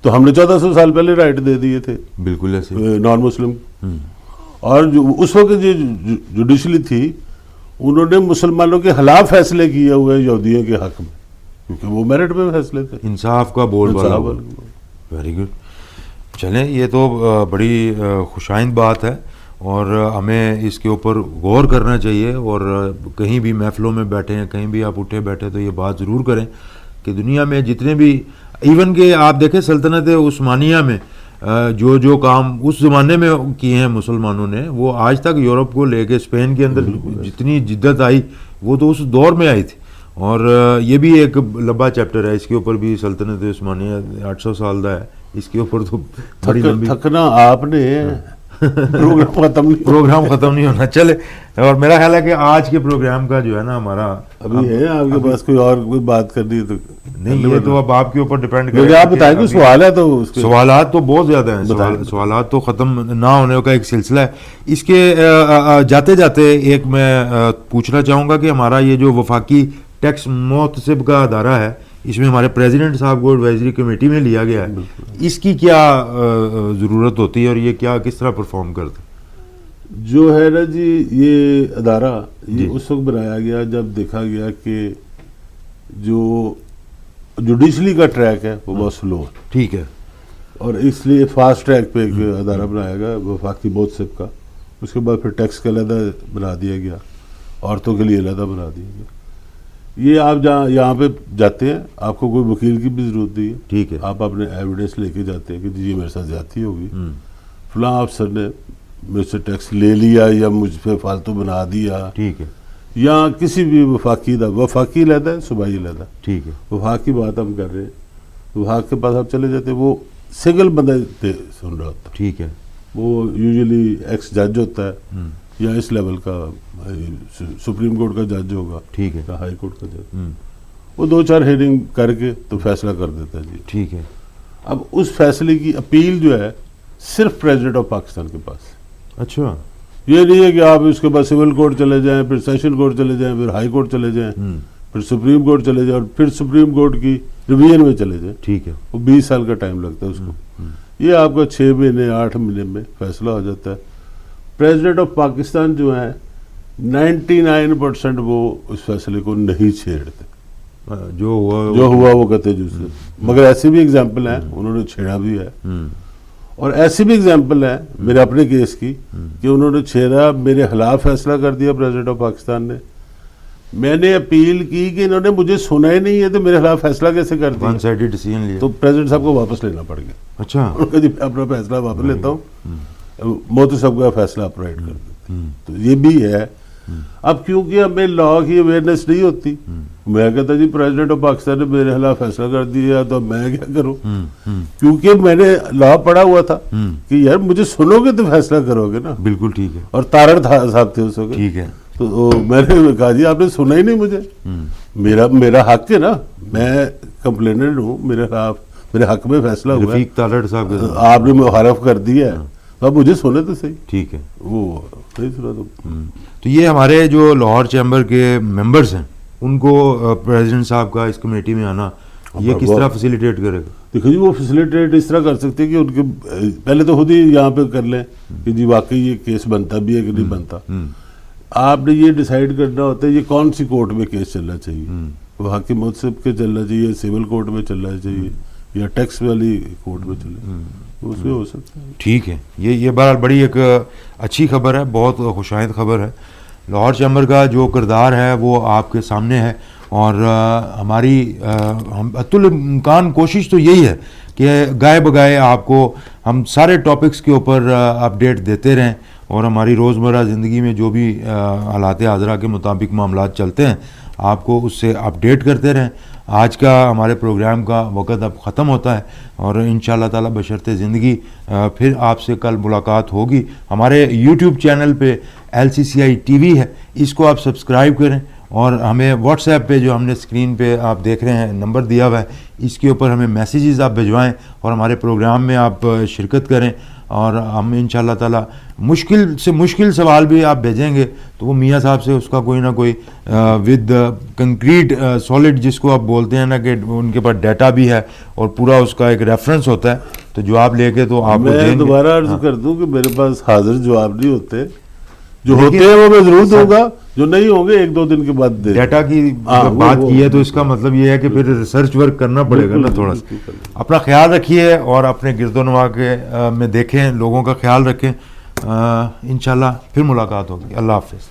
تو ہم نے 1400 سال پہلے رائٹ دے دیے تھے بالکل ایسے نان مسلم. اور جو اس وقت جو جوڈیشلی تھی انہوں نے مسلمانوں کے خلاف فیصلے کیے ہوئے یہودیوں کے حق میں, کیونکہ وہ میرٹ پہ فیصلے تھے, انصاف کا بول بالا. Very good. چلیں یہ تو بڑی خوشائند بات ہے اور ہمیں اس کے اوپر غور کرنا چاہیے. اور کہیں بھی محفلوں میں بیٹھے ہیں, کہیں بھی آپ اٹھے بیٹھے تو یہ بات ضرور کریں کہ دنیا میں جتنے بھی ایون کہ آپ دیکھیں سلطنت عثمانیہ میں جو کام اس زمانے میں کیے ہیں مسلمانوں نے, وہ آج تک یورپ کو لے کے اسپین کے اندر جتنی جدت آئی وہ تو اس دور میں آئی تھی. اور یہ بھی ایک لمبا چیپٹر ہے, اس کے اوپر بھی سلطنت عثمانیہ 800 سال کا ہے, اس کے اوپر تو تھکنا آپ نے پروگرام ختم نہیں ہونا. چلے, اور میرا خیال ہے کہ آج کے پروگرام کا جو ہے نا ہمارا ابھی ہے آپ کے پاس کوئی اور کوئی بات کرنی ہے تو نہیں, یہ تو اب آپ کے اوپر ڈیپینڈ کرے گا. آپ بتائیں کہ سوال ہے تو سوالات تو بہت زیادہ ہیں, سوالات تو ختم نہ ہونے کا ایک سلسلہ ہے. اس کے جاتے جاتے ایک میں پوچھنا چاہوں گا کہ ہمارا یہ جو وفاقی ٹیکس محتسب کا ادارہ ہے, اس میں ہمارے پریزیڈنٹ صاحب کو ایڈوائزری کمیٹی میں لیا گیا ہے, اس کی کیا ضرورت ہوتی ہے اور یہ کیا کس طرح پرفارم کرتے ہیں؟ جو ہے نا جی, یہ ادارہ یہ اس وقت بنایا گیا جب دیکھا گیا کہ جو جوڈیشلی کا ٹریک ہے وہ بہت سلو ہے. ٹھیک ہے. اور اس لیے فاسٹ ٹریک پہ ایک ادارہ بنایا گیا وفاقی محتسب کا. اس کے بعد پھر ٹیکس کا علیحدہ بنا دیا گیا, عورتوں کے لیے علیحدہ بنا دیا گیا. یہ آپ جہاں یہاں پہ جاتے ہیں آپ کو کوئی وکیل کی بھی ضرورت نہیں ہے. ٹھیک ہے. آپ اپنے ایویڈنس لے کے جاتے ہیں کہ جی میرے ساتھ زیادتی ہوگی, فلاں افسر نے مجھ سے ٹیکس لے لیا یا مجھ پہ فالتو بنا دیا. ٹھیک ہے. یا کسی بھی وفاقی علیحدہ ہے, صوبائی علیحدہ. ٹھیک ہے. وفاق کی بات ہم کر رہے ہیں, وفاق کے پاس آپ چلے جاتے ہیں, وہ سنگل بندہ سن رہا ہوتا ہے. ٹھیک ہے. وہ یوزلی ایکس جج ہوتا ہے یا اس لیول کا سپریم کورٹ کا جج ہوگا. ٹھیک ہے. یا ہائی کورٹ کا جج. وہ 2-4 ہیئرنگ کر کے تو فیصلہ کر دیتا ہے جی. ٹھیک ہے. اب اس فیصلے کی اپیل جو ہے صرف پریزیڈنٹ آف پاکستان کے پاس. اچھا. یہ نہیں ہے کہ آپ اس کے بعد سول کورٹ چلے جائیں, پھر سیشن کورٹ چلے جائیں, پھر ہائی کورٹ چلے جائیں, پھر سپریم کورٹ چلے جائیں, اور پھر سپریم کورٹ کی ریویژن میں چلے جائیں. ٹھیک ہے. وہ 20 سال کا ٹائم لگتا ہے اس کو. یہ آپ کا 6 مہینے 8 مہینے میں فیصلہ ہو جاتا ہے. پریزیڈنٹ آف پاکستان جو ہے 99% وہ اس فیصلے کو نہیں چھیڑتے. جو ہوا وہ کہتے جو سے. مگر ایسی بھی ایگزامپل ہیں انہوں نے چھیڑا بھی ہے, اور ایسی بھی ایگزامپل ہے میرے اپنے کیس کی کہ انہوں نے چھیڑا, میرے خلاف فیصلہ کر دیا پریزیڈنٹ آف پاکستان نے. میں نے اپیل کی کہ انہوں نے مجھے سنا ہی نہیں ہے تو میرے خلاف فیصلہ کیسے کر دیا. ون سائیڈڈ ڈیسیژن لیا تو پریزیڈنٹ صاحب کو واپس لینا پڑ گیا. اچھا. جی میں اپنا فیصلہ واپس لیتا ہوں, محتسب صاحب کا فیصلہ اپرائٹ کر دیتے. تو یہ بھی ہے. اب کیونکہ ہمیں لا کی اویئرنیس نہیں ہوتی, میں کہتا جی پریزیڈنٹ آف پاکستان نے میرے خلاف فیصلہ کر دیا تو میں کیا کروں, کیونکہ میں نے لا پڑھا ہوا تھا کہ یار مجھے سنو گے تو فیصلہ کرو گے نا. بالکل ٹھیک ہے. اور تارڑ صاحب تھے اس وقت. ٹھیک ہے. تو میں نے کہا جی آپ نے سنا ہی نہیں مجھے, میرا حق ہے نا, میں کمپلیننٹ ہوں, میرے خلاف میرے حق میں فیصلہ ہوا ہے, رفیق تارڑ صاحب آپ نے محرف کر دیا ہے, اب مجھے سنے تو صحیح. ٹھیک ہے. وہ نہیں سنا تو یہ ہمارے جو لاہور چیمبر کے ممبرس ہیں ان کو پریزیڈنٹ صاحب کا اس کمیٹی میں آنا یہ کس طرح فیسیلیٹیٹ کرے گا؟ دیکھو جی وہ فیسیلیٹیٹ اس طرح کر سکتے ہیں کہ ان کے پہلے تو خود ہی یہاں پہ کر لیں کہ جی واقعی یہ کیس بنتا بھی ہے کہ نہیں بنتا. آپ نے یہ ڈیسائیڈ کرنا ہوتا ہے یہ کون سی کورٹ میں کیس چلنا چاہیے, وہاں کے محتسب کے چلنا چاہیے, سول کورٹ میں چلنا چاہیے, یا ٹیکس والی کورٹ میں چلے, اس میں ہو سکتا ہے. ٹھیک ہے. یہ بہرحال بڑی ایک اچھی خبر ہے, بہت خوشائند خبر ہے. لاہور چیمبر کا جو کردار ہے وہ آپ کے سامنے ہے, اور ہماری حتی الامکان کوشش تو یہی ہے کہ گائے بگائے آپ کو ہم سارے ٹاپکس کے اوپر اپڈیٹ دیتے رہیں, اور ہماری روزمرہ زندگی میں جو بھی حالات حاضرہ کے مطابق معاملات چلتے ہیں آپ کو اس سے اپڈیٹ کرتے رہیں. آج کا ہمارے پروگرام کا وقت اب ختم ہوتا ہے, اور انشاءاللہ تعالی بشرط زندگی پھر آپ سے کل ملاقات ہوگی. ہمارے یوٹیوب چینل پہ LCCI TV ہے, اس کو آپ سبسکرائب کریں, اور ہمیں واٹس ایپ پہ جو ہم نے اسکرین پہ آپ دیکھ رہے ہیں نمبر دیا ہوا ہے, اس کے اوپر ہمیں میسیجز آپ بھجوائیں اور ہمارے پروگرام میں آپ شرکت کریں, اور ہم انشاءاللہ تعالی مشکل سے مشکل سوال بھی آپ بھیجیں گے تو وہ میاں صاحب سے اس کا کوئی نہ کوئی ود کنکریٹ سالڈ جس کو آپ بولتے ہیں نا کہ ان کے پاس ڈیٹا بھی ہے اور پورا اس کا ایک ریفرنس ہوتا ہے, تو جواب لے کے تو آپ کو دیں گے. میں دوبارہ عرض کر دوں کہ میرے پاس حاضر جواب نہیں ہوتے, جو ہوتے ہیں وہ میں ضرور دوں گا, جو نہیں ہوں گے 1-2 دن کے بعد دے. ڈیٹا کی بات کی ہے تو اس کا مطلب یہ ہے کہ پھر ریسرچ ورک کرنا پڑے گا نا تھوڑا سا. اپنا خیال رکھیے اور اپنے گرد و نواح کے میں دیکھیں, لوگوں کا خیال رکھیں. انشاءاللہ پھر ملاقات ہوگی. اللہ حافظ.